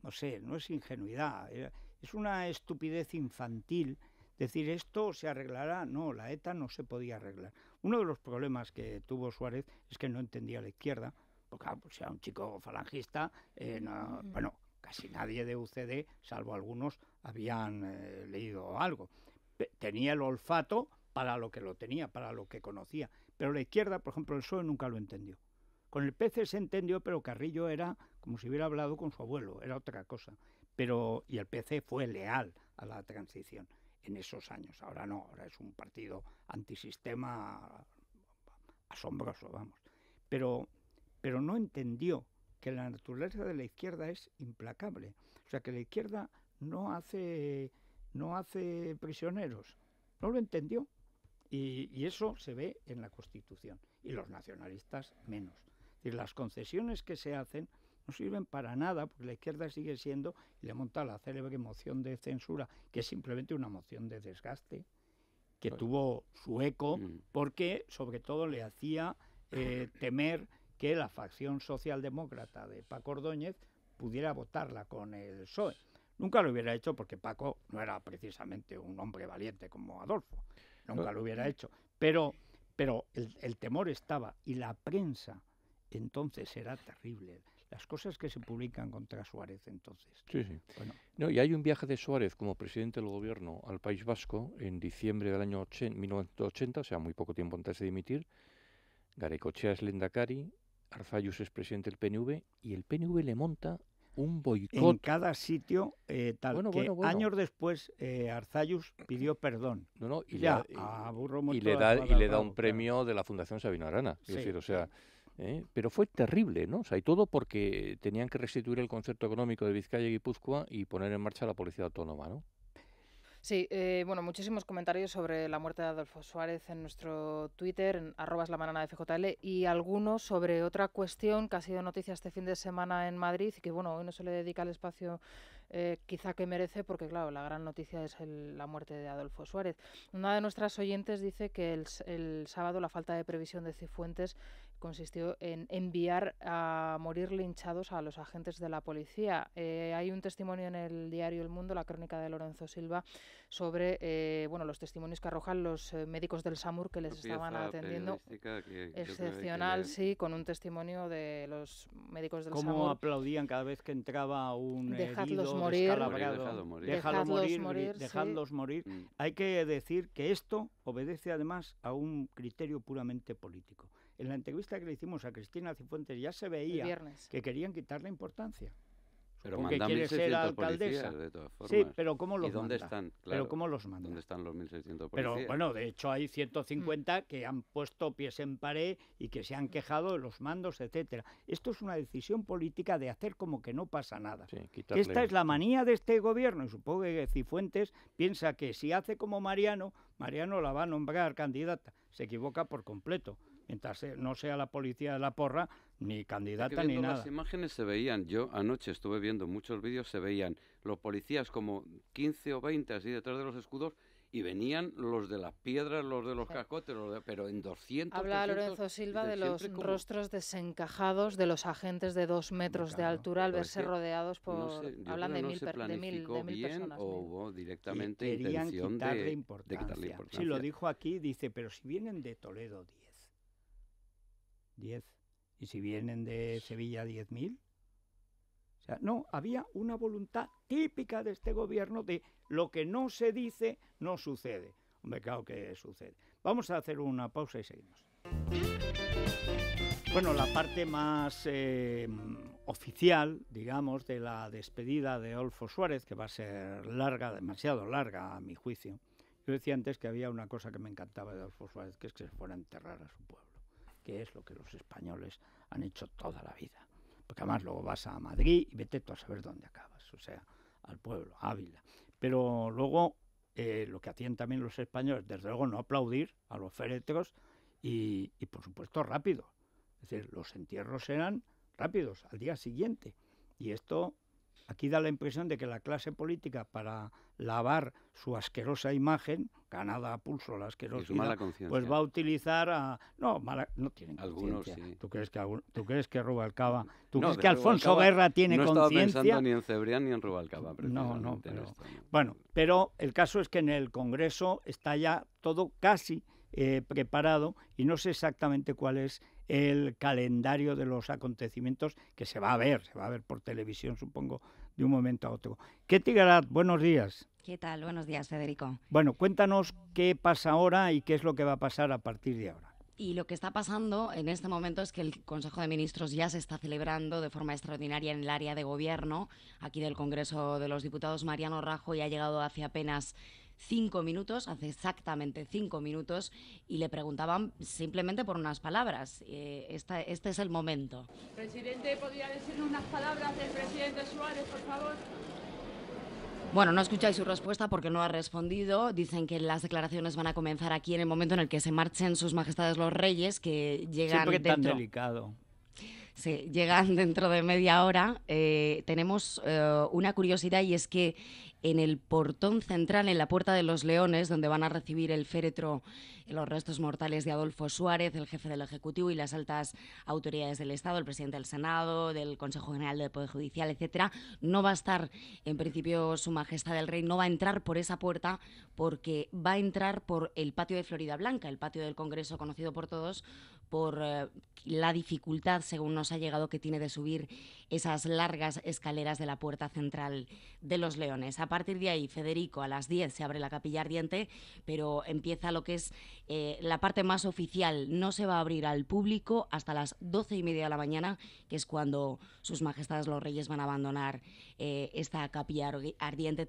no sé, no es ingenuidad, es una estupidez infantil. Decir, esto se arreglará. No, la ETA no se podía arreglar. Uno de los problemas que tuvo Suárez es que no entendía la izquierda, porque pues, era un chico falangista, bueno, casi nadie de UCD, salvo algunos, habían leído algo. Tenía el olfato para lo que lo tenía, para lo que conocía. Pero la izquierda, por ejemplo, el PSOE nunca lo entendió. Con el PC se entendió, pero Carrillo era como si hubiera hablado con su abuelo, era otra cosa. Y el PC fue leal a la transición en esos años. Ahora no, ahora es un partido antisistema asombroso, vamos. Pero no entendió que la naturaleza de la izquierda es implacable. O sea, que la izquierda no hace prisioneros. No lo entendió. Y eso se ve en la Constitución. Y los nacionalistas menos. Es decir, las concesiones que se hacen no sirven para nada, porque la izquierda sigue siendo, y le monta la célebre moción de censura, que es simplemente una moción de desgaste, que tuvo su eco, porque sobre todo le hacía temer que la facción socialdemócrata de Paco Ordóñez pudiera votarla con el PSOE. Nunca lo hubiera hecho porque Paco no era precisamente un hombre valiente como Adolfo. Nunca lo hubiera hecho. Pero el temor estaba, y la prensa entonces era terrible. Las cosas que se publican contra Suárez entonces. Sí, sí. Bueno. No, y hay un viaje de Suárez como presidente del gobierno al País Vasco en diciembre del año 1980, o sea, muy poco tiempo antes de dimitir. Garaikoetxea es lehendakari, Arzallus es presidente del PNV, y el PNV le monta un boicot. En cada sitio, bueno. Años después Arzallus pidió perdón. Y le da un premio de la Fundación Sabino Arana. Es decir, o sea... pero fue terrible, ¿no? O sea, y todo porque tenían que restituir el concierto económico de Vizcaya y Guipúzcoa y poner en marcha la policía autónoma, ¿no? Sí, bueno, muchísimos comentarios sobre la muerte de Adolfo Suárez en nuestro Twitter, en @lamanana de FJL, y algunos sobre otra cuestión que ha sido noticia este fin de semana en Madrid y que, bueno, hoy no se le dedica el espacio quizá que merece, porque, claro, la gran noticia es la muerte de Adolfo Suárez. Una de nuestras oyentes dice que el sábado la falta de previsión de Cifuentes consistió en enviar a morir linchados a los agentes de la policía. Hay un testimonio en el diario El Mundo, la crónica de Lorenzo Silva, sobre los testimonios que arrojan los médicos del SAMUR que les estaban atendiendo. Excepcional, sí, con un testimonio de los médicos del SAMUR. Cómo aplaudían cada vez que entraba un Dejadlos herido, morir, descalabrado. Dejadlos morir. Hay que decir que esto obedece además a un criterio puramente político. En la entrevista que le hicimos a Cristina Cifuentes ya se veía que querían quitarle importancia. Pero porque mandan quiere ser 1.600 alcaldesa. policías, de todas formas. Sí, pero ¿cómo los ¿Y dónde manda? están? Claro, Pero ¿cómo los manda? ¿Dónde están los 1.600 policías? Pero bueno, de hecho hay 150 que han puesto pies en pared y que se han quejado de los mandos, etcétera. Esto es una decisión política de hacer como que no pasa nada. Sí, Que esta es la manía de este gobierno, y supongo que Cifuentes piensa que si hace como Mariano la va a nombrar candidata. Se equivoca por completo. Mientras no sea la policía de la porra, ni candidata ni nada. Las imágenes se veían, yo anoche estuve viendo muchos vídeos, se veían los policías como 15 o 20 así detrás de los escudos, y venían los de las piedras, los de los cascotes, pero en 200. Habla 300, Lorenzo Silva de los rostros desencajados de los agentes de 2 metros de altura al verse rodeados por... No sé, hablan de mil personas. O hubo directamente querían intención quitarle de importancia. quitarle importancia. Sí, lo dijo aquí, dice, pero si vienen de Toledo 10. ¿Y si vienen de Sevilla 10.000? O sea, no, había una voluntad típica de este gobierno de lo que no se dice, no sucede. Hombre, claro que sucede. Vamos a hacer una pausa y seguimos. Bueno, la parte más oficial, digamos, de la despedida de Adolfo Suárez, que va a ser larga, demasiado larga a mi juicio. Yo decía antes que había una cosa que me encantaba de Adolfo Suárez, que es que se fuera a enterrar a su pueblo, que es lo que los españoles han hecho toda la vida. Porque además luego vas a Madrid y vete tú a saber dónde acabas, o sea, al pueblo, a Ávila. Pero luego lo que hacían también los españoles, desde luego no aplaudir a los féretros y por supuesto rápido. Es decir, los entierros eran rápidos, al día siguiente. Y esto aquí da la impresión de que la clase política, para lavar su asquerosa imagen, ganada a pulso la asquerosidad, pues va a utilizar no tienen conciencia. Sí. ¿Tú crees que Rubalcaba, crees que Alfonso Guerra tiene conciencia? No estaba pensando ni en Cebrián ni en Rubalcaba. No, pero el caso es que en el Congreso está ya todo casi preparado y no sé exactamente cuál es el calendario de los acontecimientos que se va a ver por televisión, supongo, de un momento a otro. Ketty Garat, buenos días. ¿Qué tal? Buenos días, Federico. Bueno, cuéntanos qué pasa ahora y qué es lo que va a pasar a partir de ahora. Y lo que está pasando en este momento es que el Consejo de Ministros ya se está celebrando de forma extraordinaria en el área de gobierno, aquí del Congreso de los Diputados. Mariano Rajoy ha llegado hace apenas 5 minutos, hace exactamente 5 minutos, y le preguntaban simplemente por unas palabras. Este es el momento. Presidente, ¿podría decirle unas palabras del presidente Suárez, por favor? Bueno, no escucháis su respuesta porque no ha respondido. Dicen que las declaraciones van a comenzar aquí en el momento en el que se marchen sus majestades los reyes, que llegan siempre tan delicado. Sí, llegan dentro de media hora. Tenemos una curiosidad, y es que en el portón central, en la Puerta de los Leones, donde van a recibir el féretro, los restos mortales de Adolfo Suárez, el jefe del Ejecutivo y las altas autoridades del Estado, el presidente del Senado, del Consejo General del Poder Judicial, etcétera, no va a estar, en principio, Su Majestad el Rey no va a entrar por esa puerta, porque va a entrar por el patio de Florida Blanca, el patio del Congreso conocido por todos, por la dificultad, según nos ha llegado, que tiene de subir esas largas escaleras de la puerta central de los Leones. A partir de ahí, Federico, a las 10 se abre la capilla ardiente, pero empieza lo que es la parte más oficial. No se va a abrir al público hasta las 12:30 de la mañana, que es cuando sus majestades los reyes van a abandonar esta capilla ardiente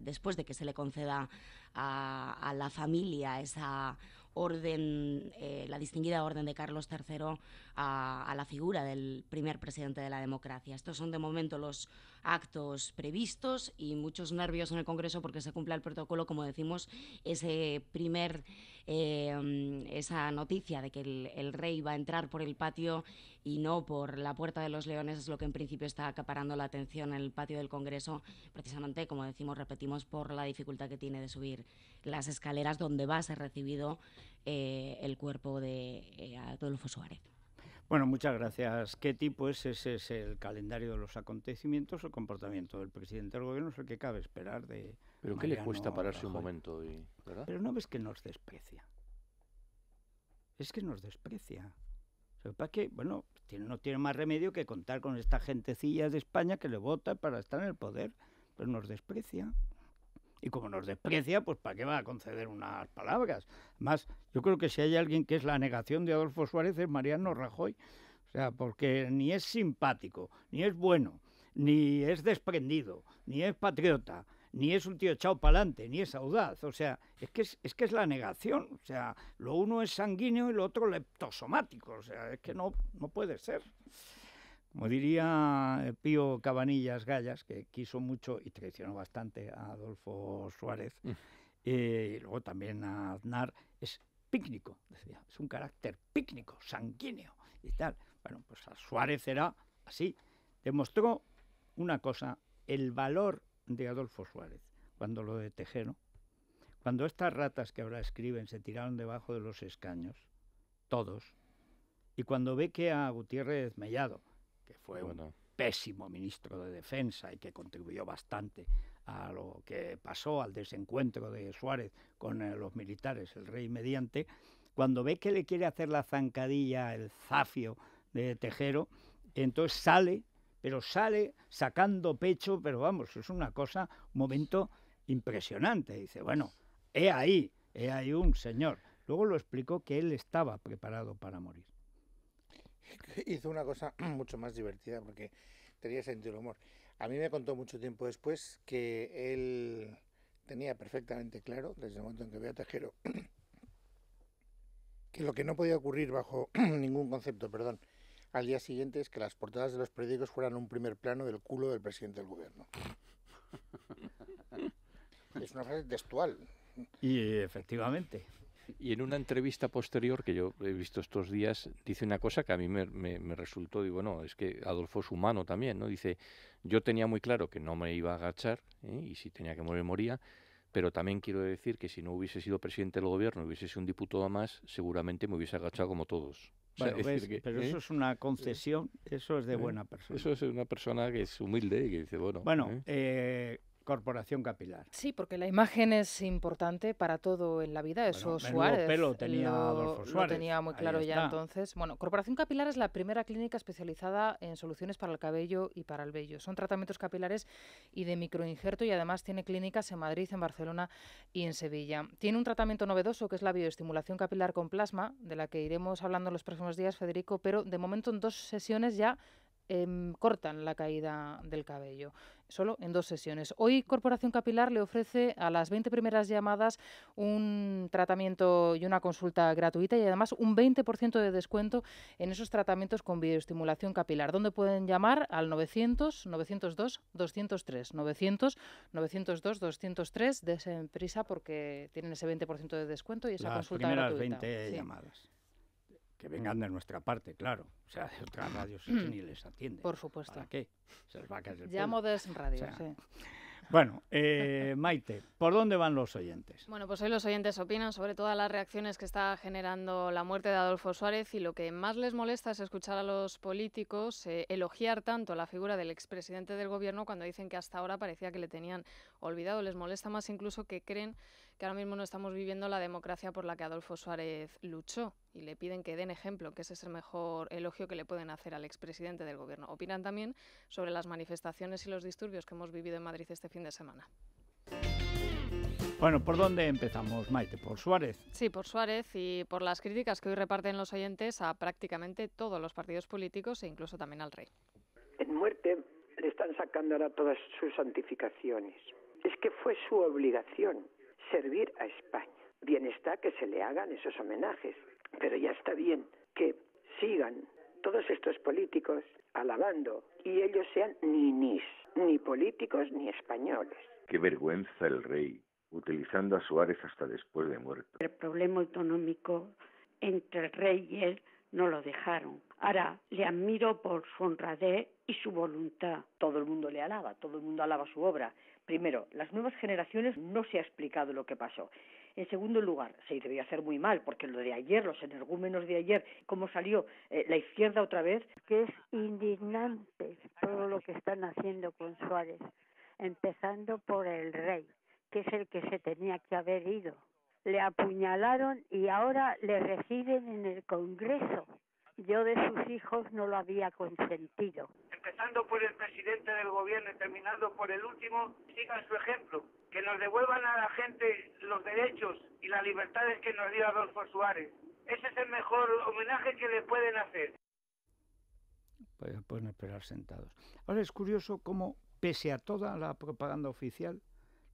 después de que se le conceda a la familia esa orden, la distinguida orden de Carlos III a la figura del primer presidente de la democracia. Estos son de momento los actos previstos, y muchos nervios en el Congreso porque se cumpla el protocolo, como decimos, esa noticia de que el rey va a entrar por el patio y no por la Puerta de los Leones es lo que en principio está acaparando la atención en el patio del Congreso, precisamente, como decimos, repetimos, por la dificultad que tiene de subir las escaleras donde va a ser recibido el cuerpo de Adolfo Suárez. Bueno, muchas gracias, Ketty. Pues ese es el calendario de los acontecimientos. El comportamiento del presidente del gobierno es el que cabe esperar de Pero ¿qué le Mariano cuesta pararse un Rajoy. momento? ¿Verdad? Pero no ves que nos desprecia. Es que nos desprecia. Lo que pasa es que, bueno, no tiene más remedio que contar con esta gentecilla de España que le vota para estar en el poder. Pero nos desprecia. Y como nos desprecia, pues ¿para qué va a conceder unas palabras? Además, yo creo que si hay alguien que es la negación de Adolfo Suárez es Mariano Rajoy. O sea, porque ni es simpático, ni es bueno, ni es desprendido, ni es patriota, ni es un tío echado para adelante, ni es audaz. O sea, es que es la negación. O sea, lo uno es sanguíneo y lo otro leptosomático. O sea, es que no puede ser. Como diría Pío Cabanillas Gallas, que quiso mucho y traicionó bastante a Adolfo Suárez, y luego también a Aznar, es pícnico, decía, es un carácter pícnico, sanguíneo y tal. Bueno, pues a Suárez era así. Demostró una cosa, el valor de Adolfo Suárez, cuando lo de Tejero, cuando estas ratas que ahora escriben se tiraron debajo de los escaños, todos, y cuando ve que a Gutiérrez Mellado, que fue un pésimo ministro de Defensa y que contribuyó bastante a lo que pasó, al desencuentro de Suárez con los militares, el rey mediante, cuando ve que le quiere hacer la zancadilla, el zafio de Tejero, entonces sale, pero sale sacando pecho, pero vamos, es una cosa, un momento impresionante. Dice, bueno, he ahí un señor. Luego lo explicó que él estaba preparado para morir. Hizo una cosa mucho más divertida porque tenía sentido del humor. A mí me contó mucho tiempo después que él tenía perfectamente claro, desde el momento en que vio a Tejero, que lo que no podía ocurrir bajo ningún concepto, al día siguiente es que las portadas de los periódicos fueran un primer plano del culo del presidente del gobierno. Es una frase textual. Y efectivamente. Y en una entrevista posterior que yo he visto estos días, dice una cosa que a mí me resultó, digo, no, es que Adolfo es humano también, ¿no? Dice, yo tenía muy claro que no me iba a agachar, y si tenía que morir, moría, pero también quiero decir que si no hubiese sido presidente del gobierno, hubiese sido un diputado más, seguramente me hubiese agachado como todos. Bueno, O sea, ves, decir que, pero eso es una concesión, eso es de buena persona. Eso es una persona que es humilde y que dice, bueno... Corporación capilar. Sí, porque la imagen es importante para todo en la vida. Eso Suárez pelo tenía Adolfo Suárez. Lo tenía muy claro ya entonces. Bueno, Corporación Capilar es la primera clínica especializada en soluciones para el cabello y para el vello. Son tratamientos capilares y de microinjerto y además tiene clínicas en Madrid, en Barcelona y en Sevilla. Tiene un tratamiento novedoso que es la bioestimulación capilar con plasma, de la que iremos hablando en los próximos días, Federico, pero de momento en 2 sesiones ya cortan la caída del cabello, solo en 2 sesiones. Hoy Corporación Capilar le ofrece a las 20 primeras llamadas un tratamiento y una consulta gratuita y además un 20% de descuento en esos tratamientos con bioestimulación capilar. ¿Dónde pueden llamar? Al 900-902-203. 900-902-203. Desen prisa porque tienen ese 20% de descuento y esa consulta gratuita. Las primeras 20 llamadas. Que vengan de nuestra parte, claro. O sea, de otras radios ni les atienden. Por supuesto. ¿Para qué? Se les va a caer el Llamo pelo. de radio, O sea, sí. Bueno, Maite, ¿por dónde van los oyentes? Bueno, pues hoy los oyentes opinan sobre todas las reacciones que está generando la muerte de Adolfo Suárez y lo que más les molesta es escuchar a los políticos elogiar tanto la figura del expresidente del gobierno cuando dicen que hasta ahora parecía que le tenían olvidado. Les molesta más incluso que creen que ahora mismo no estamos viviendo la democracia por la que Adolfo Suárez luchó y le piden que den ejemplo, que ese es el mejor elogio que le pueden hacer al expresidente del gobierno. Opinan también sobre las manifestaciones y los disturbios que hemos vivido en Madrid este fin de semana. Bueno, ¿por dónde empezamos, Maite? ¿Por Suárez? Sí, por Suárez y por las críticas que hoy reparten los oyentes a prácticamente todos los partidos políticos e incluso también al rey. En muerte le están sacando ahora todas sus santificaciones. Es que fue su obligación servir a España. Bien está que se le hagan esos homenajes, pero ya está bien que sigan todos estos políticos alabando y ellos sean ninis, ni políticos ni españoles. Qué vergüenza el rey, utilizando a Suárez hasta después de muerto. El problema autonómico entre el rey y él no lo dejaron. Ahora le admiro por su honradez y su voluntad. Todo el mundo le alaba, todo el mundo alaba su obra. Primero, las nuevas generaciones no se ha explicado lo que pasó. En segundo lugar, se debió hacer muy mal, porque lo de ayer, los energúmenos de ayer, cómo salió la izquierda otra vez. Que es indignante todo lo que están haciendo con Suárez, empezando por el rey, que es el que se tenía que haber ido. Le apuñalaron y ahora le reciben en el Congreso. Yo de sus hijos no lo había consentido. Empezando por el presidente del gobierno y terminando por el último, sigan su ejemplo, que nos devuelvan a la gente los derechos y las libertades que nos dio Adolfo Suárez. Ese es el mejor homenaje que le pueden hacer. Pueden esperar sentados. Ahora es curioso cómo, pese a toda la propaganda oficial,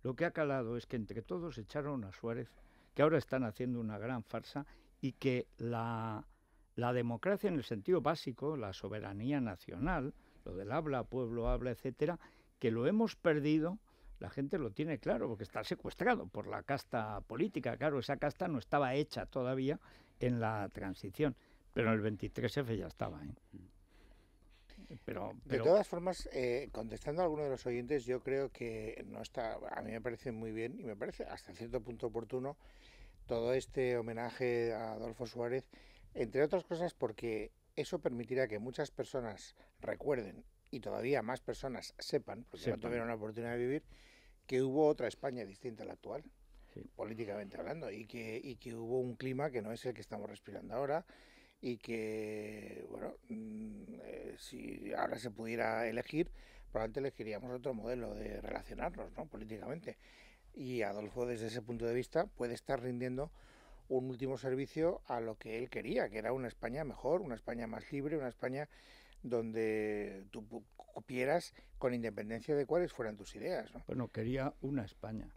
lo que ha calado es que entre todos echaron a Suárez, que ahora están haciendo una gran farsa, y que la democracia en el sentido básico, la soberanía nacional, lo del habla, pueblo habla, etcétera, que lo hemos perdido, la gente lo tiene claro, porque está secuestrado por la casta política. Claro, esa casta no estaba hecha todavía en la transición, pero en el 23F ya estaba, ¿eh? De todas formas, contestando a alguno de los oyentes, yo creo que no está, a mí me parece muy bien y me parece hasta cierto punto oportuno todo este homenaje a Adolfo Suárez, entre otras cosas porque eso permitirá que muchas personas recuerden y todavía más personas sepan, porque no tuvieron la oportunidad de vivir, que hubo otra España distinta a la actual, políticamente hablando, y que hubo un clima que no es el que estamos respirando ahora, y que, bueno, si ahora se pudiera elegir, probablemente elegiríamos otro modelo de relacionarnos, ¿no?, políticamente. Y Adolfo, desde ese punto de vista, puede estar rindiendo un último servicio a lo que él quería, que era una España mejor, una España más libre, una España donde tú cupieras con independencia de cuáles fueran tus ideas, ¿no? Bueno, quería una España,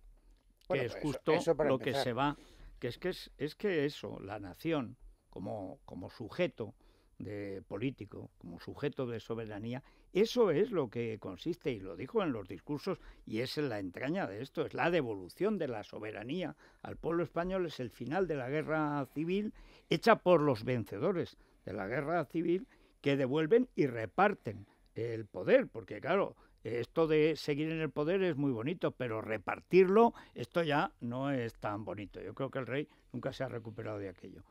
bueno, que es justo eso lo empezar. que se va, que es que eso, la nación, como sujeto de político, como sujeto de soberanía, eso es lo que consiste, y lo dijo en los discursos, y es la entraña de esto, es la devolución de la soberanía al pueblo español, es el final de la guerra civil, hecha por los vencedores de la guerra civil, que devuelven y reparten el poder, porque claro, esto de seguir en el poder es muy bonito, pero repartirlo, esto ya no es tan bonito. Yo creo que el rey nunca se ha recuperado de aquello,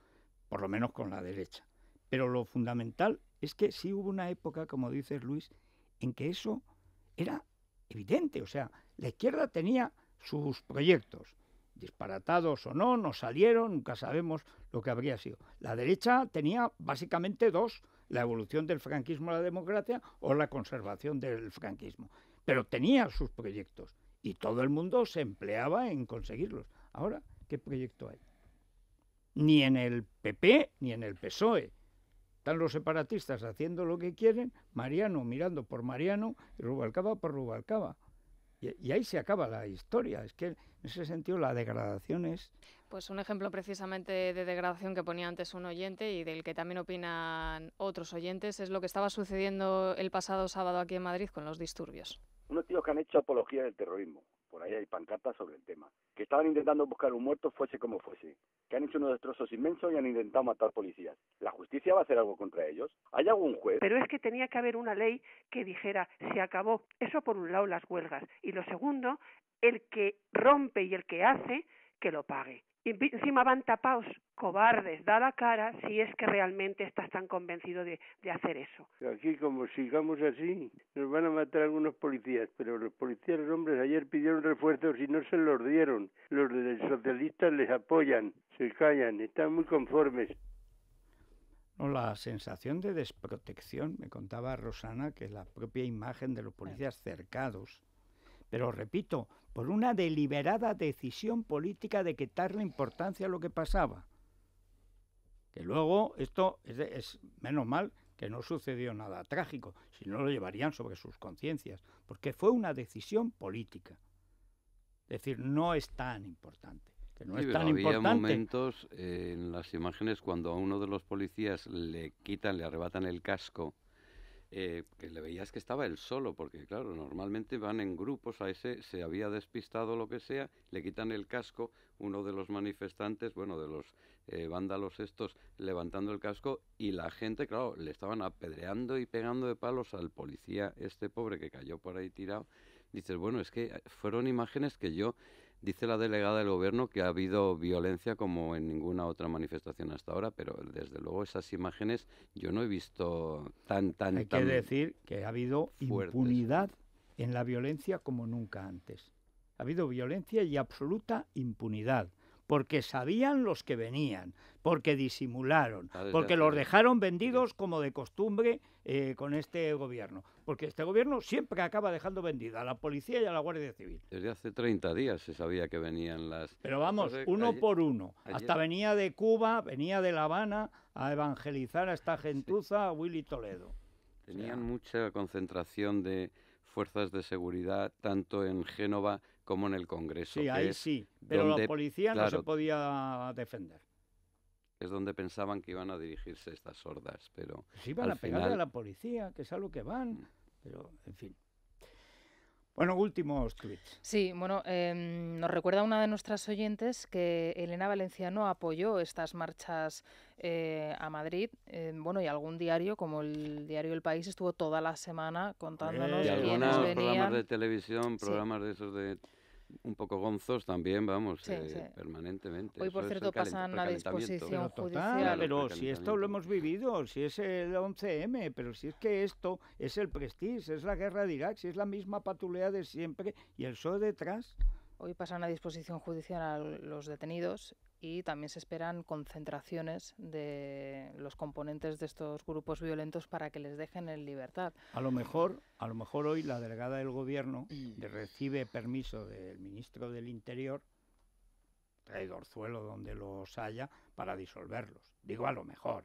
por lo menos con la derecha. Pero lo fundamental es que sí hubo una época, como dices, Luis, en que eso era evidente. O sea, la izquierda tenía sus proyectos, disparatados o no, no salieron, nunca sabemos lo que habría sido. La derecha tenía básicamente dos: la evolución del franquismo a la democracia o la conservación del franquismo. Pero tenía sus proyectos y todo el mundo se empleaba en conseguirlos. Ahora, ¿qué proyecto hay? Ni en el PP ni en el PSOE. Están los separatistas haciendo lo que quieren, Mariano mirando por Mariano y Rubalcaba por Rubalcaba. Y ahí se acaba la historia. Es que en ese sentido la degradación es... Pues un ejemplo precisamente de degradación que ponía antes un oyente y del que también opinan otros oyentes es lo que estaba sucediendo el pasado sábado aquí en Madrid con los disturbios. Unos tíos que han hecho apología del terrorismo, por ahí hay pancartas sobre el tema, que estaban intentando buscar un muerto fuese como fuese, que han hecho unos destrozos inmensos y han intentado matar policías. ¿La justicia va a hacer algo contra ellos? ¿Hay algún juez? Pero es que tenía que haber una ley que dijera, se acabó. Eso por un lado, las huelgas. Y lo segundo, el que rompe y el que hace, que lo pague. Y encima van tapados, cobardes, da la cara si es que realmente estás tan convencido de hacer eso. Aquí, como sigamos así, nos van a matar algunos policías, pero los policías, los hombres, ayer pidieron refuerzos y no se los dieron. Los socialistas les apoyan, se callan, están muy conformes. No, la sensación de desprotección, me contaba Rosana, que la propia imagen de los policías cercados, pero repito, por una deliberada decisión política de quitarle importancia a lo que pasaba. Que luego esto es menos mal que no sucedió nada trágico, si no lo llevarían sobre sus conciencias, porque fue una decisión política. Es decir, no es tan importante. Que no es tan importante. Había momentos en las imágenes cuando a uno de los policías le arrebatan el casco, que le veías que estaba él solo, porque claro, normalmente van en grupos, a ese se había despistado lo que sea, le quitan el casco, uno de los manifestantes, bueno, de los vándalos estos, levantando el casco, y la gente, claro, le estaban apedreando y pegando de palos al policía este pobre que cayó por ahí tirado. Dices, bueno, es que fueron imágenes que yo Dice la delegada del Gobierno que ha habido violencia como en ninguna otra manifestación hasta ahora, pero desde luego esas imágenes yo no he visto tan Hay que decir que ha habido impunidad en la violencia como nunca antes. Ha habido violencia y absoluta impunidad, porque sabían los que venían, porque disimularon, porque los dejaron vendidos como de costumbre con este gobierno. Porque este gobierno siempre acaba dejando vendida a la policía y a la Guardia Civil. Desde hace 30 días se sabía que venían las... Pero vamos, uno por uno. Hasta venía de Cuba, venía de La Habana a evangelizar a esta gentuza, a Willy Toledo. Tenían mucha concentración de fuerzas de seguridad, tanto en Génova como en el Congreso. Sí, ahí sí, pero la policía no se podía defender. Es donde pensaban que iban a dirigirse estas hordas, pero pues iban a pegarle a la policía, que es a lo que van, pero en fin. Bueno, últimos tweets. Sí, bueno, nos recuerda una de nuestras oyentes que Elena Valenciano apoyó estas marchas a Madrid. Bueno, y algún diario, como el diario El País, estuvo toda la semana contándonos quiénes venían. Programas de televisión, programas de esos de un poco gonzos también, vamos, permanentemente. Hoy, por cierto, pasan a disposición judicial. Pero si esto lo hemos vivido, si es el 11M, pero si es que esto es el Prestige, es la guerra de Irak, si es la misma patulea de siempre y el PSOE detrás. Hoy pasan a disposición judicial a los detenidos y también se esperan concentraciones de los componentes de estos grupos violentos para que les dejen en libertad. A lo mejor hoy la delegada del Gobierno recibe permiso del ministro del Interior, traidorzuelo donde los haya, para disolverlos. Digo a lo mejor,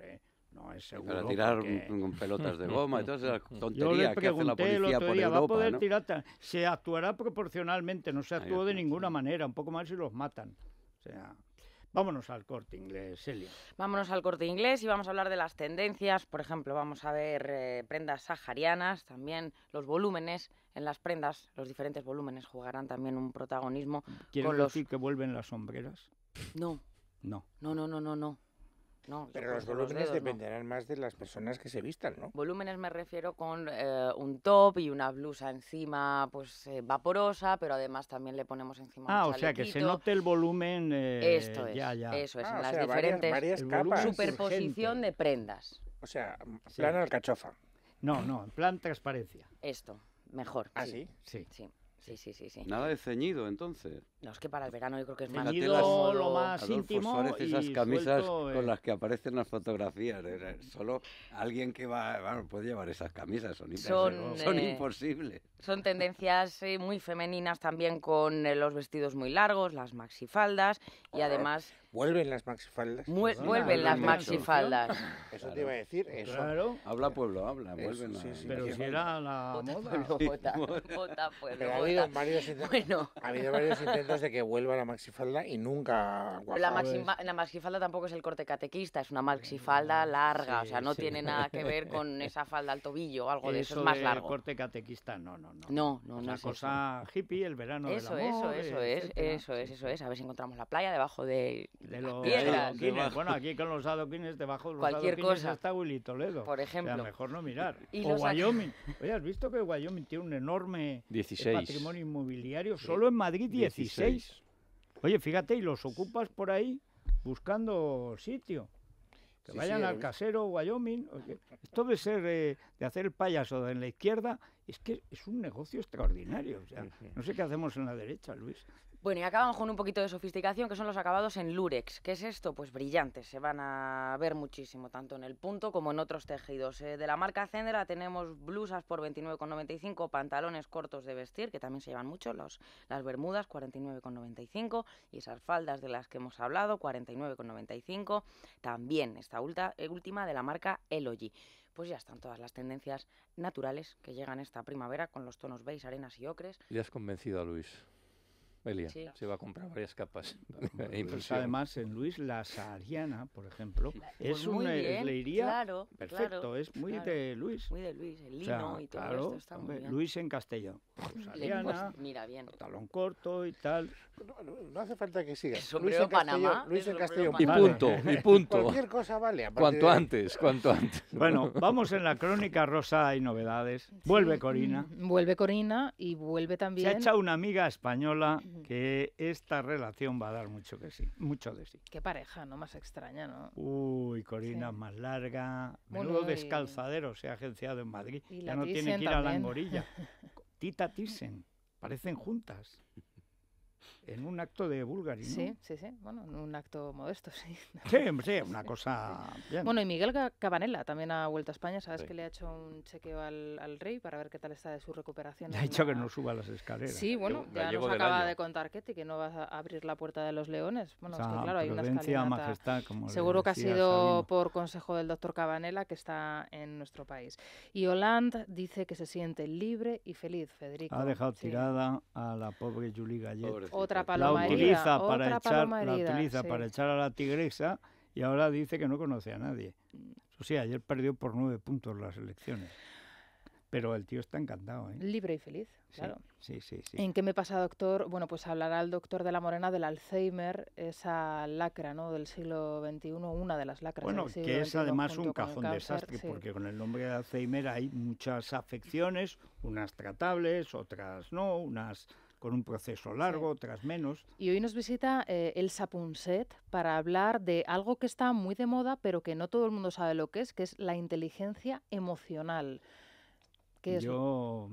no es seguro. Para tirar con pelotas de goma y todas esas tonterías que hace la policía el otro por día, Europa, ¿va a poder ¿no? tirar? Se actuará proporcionalmente, no se actuó de ninguna manera, un poco más si los matan. O sea, vámonos al Corte Inglés, Celia. Vámonos al Corte Inglés y vamos a hablar de las tendencias. Por ejemplo, vamos a ver prendas saharianas, también los volúmenes en las prendas, los diferentes volúmenes jugarán también un protagonismo. ¿Quieres decir que vuelven las sombreras? No. No. No, pero los volúmenes dependerán más de las personas que se vistan, ¿no? Volúmenes me refiero con un top y una blusa encima, pues vaporosa, pero además también le ponemos encima un chalequito. O sea, que se note el volumen. Esto es, eso es, en las diferentes varias capas. Superposición de prendas. O sea, plan alcachofa. No, en plan transparencia. Esto, mejor. ¿Ah, sí? Sí. Sí. Nada de ceñido, entonces. No, es que para el verano yo creo que es más ceñido, lo más íntimo. Suárez, esas camisas con las que aparecen las fotografías. Solo alguien que puede llevar esas camisas, son imposibles. Son tendencias muy femeninas también, con los vestidos muy largos, las maxifaldas y además... ¿Vuelven las maxifaldas? Vuelven las maxifaldas. Eso te iba a decir, eso. Claro. Habla pueblo, vuelven. Pero si era la moda. Vota pueblo. Pero ha habido varios intentos de que vuelva la maxifalda y nunca... La maxifalda tampoco es el corte catequista, es una maxifalda larga, o sea, no tiene nada que ver con esa falda al tobillo o algo de eso, es más largo. El corte catequista, no. No Una es cosa eso. Hippie, el verano del amor. Eso es. A ver si encontramos la playa debajo de los piedras. adoquines. Bueno, aquí con los adoquines, debajo de los cualquier adoquines cosa está Willy Toledo. Por ejemplo. O sea, mejor no mirar. O Wyoming. Oye, ¿has visto que Wyoming tiene un enorme patrimonio inmobiliario? Solo en Madrid 16. Oye, fíjate, y los ocupas por ahí buscando sitio. Que vayan al casero Wyoming. Oye, esto de ser de hacer el payaso en la izquierda es que es un negocio extraordinario. O sea, no sé qué hacemos en la derecha, Luis. Bueno, y acabamos con un poquito de sofisticación, que son los acabados en lurex. ¿Qué es esto? Pues brillantes, se van a ver muchísimo, tanto en el punto como en otros tejidos. De la marca Zendra tenemos blusas por 29,95, pantalones cortos de vestir, que también se llevan mucho, las bermudas 49,95, y esas faldas de las que hemos hablado, 49,95. También esta última de la marca Elogy. Pues ya están todas las tendencias naturales que llegan esta primavera con los tonos beige, arenas y ocres. Le has convencido a Luis. Elia, se va a comprar varias capas. Pues además, en Luis, la sahariana, por ejemplo, pues le iría perfecto, es muy de Luis. Muy de Luis, el lino y todo esto está muy bien. Luis en Castellón. Sahariana, mira bien. Talón corto y tal. No hace falta que sigas. El sombrero de Panamá. Luis en Castellón. Y punto. Cualquier cosa vale. Cuanto antes. Bueno, vamos en la crónica rosa y novedades. Vuelve Corina. Vuelve Corina y vuelve también... Se ha echado una amiga española que esta relación va a dar mucho de sí. Qué pareja, ¿no? Más extraña, ¿no? Uy, Corina Sí. más larga, Bueno, menudo y- descalzadero se ha agenciado en Madrid. Y Ya la no tiene Thyssen que ir a la también. Angorilla. Tita Thyssen, parecen juntas. En un acto de Bulgari, ¿no? Sí, sí, sí. Bueno, en un acto modesto, sí. Sí, sí, una cosa bien. Bueno, y Miguel Cabanela también ha vuelto a España. Sabes que le ha hecho un chequeo al rey para ver qué tal está de su recuperación. Le ha en dicho la- que no suba las escaleras. Sí, bueno, ya Gallego nos del acaba año. de contar Ketty que no vas a abrir la puerta de los leones. Bueno, es Esa que claro, hay una prudencia, escalinata. majestad, como le Seguro que ha decía sido Sabino. por consejo del doctor Cabanela, que está en nuestro país. Y Hollande dice que se siente libre y feliz, Federico. Ha dejado Sí. tirada a la pobre Julie Gallet. Otra paloma herida, La utiliza sí. para echar a la tigresa y ahora dice que no conoce a nadie. Eso sí, ayer perdió por 9 puntos las elecciones. Pero el tío está encantado, ¿eh? Libre y feliz, Sí, claro. sí. ¿En qué me pasa, doctor? Bueno, pues hablará el doctor de la Morena del Alzheimer, esa lacra, ¿no?, del siglo XXI, una de las lacras Bueno, del siglo que es XXI además junto un con el cajón cáncer, desastre, sí. porque con el nombre de Alzheimer hay muchas afecciones, unas tratables, otras no, unas con un proceso largo, otras menos. Y hoy nos visita Elsa Punset para hablar de algo que está muy de moda, pero que no todo el mundo sabe lo que es la inteligencia emocional. ¿Qué es? Yo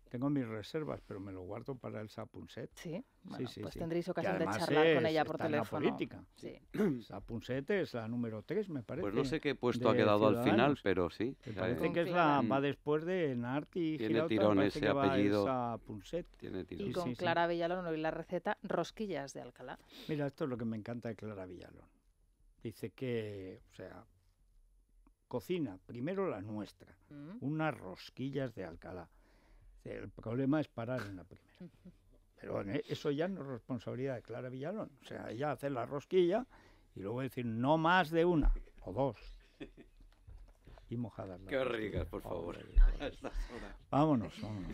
tengo mis reservas, pero me lo guardo para Elsa Punset. Sí, bueno, pues sí. tendréis Que ocasión de además charlar con ella por está en la teléfono. política. Sí. Elsa Punset es la número 3, me parece. Pues no sé qué puesto ha de quedado al final, Ciudadanos. pero sí. Me parece que es va después de Nart y Tiene Girauta, tirón me parece ese que va apellido. Elsa Punset. Tiene tirón. Y con Clara Villalón hoy la receta, rosquillas de Alcalá. Mira, esto es lo que me encanta de Clara Villalón. Dice que, o sea, cocina primero la nuestra, unas rosquillas de Alcalá. Dice, el problema es parar en la primera. Pero eso ya no es responsabilidad de Clara Villalón. O sea, ella hace la rosquilla y luego decir no más de una o dos. Y mojadas. las Qué rosquillas. ricas, por favor. Vámonos, vámonos.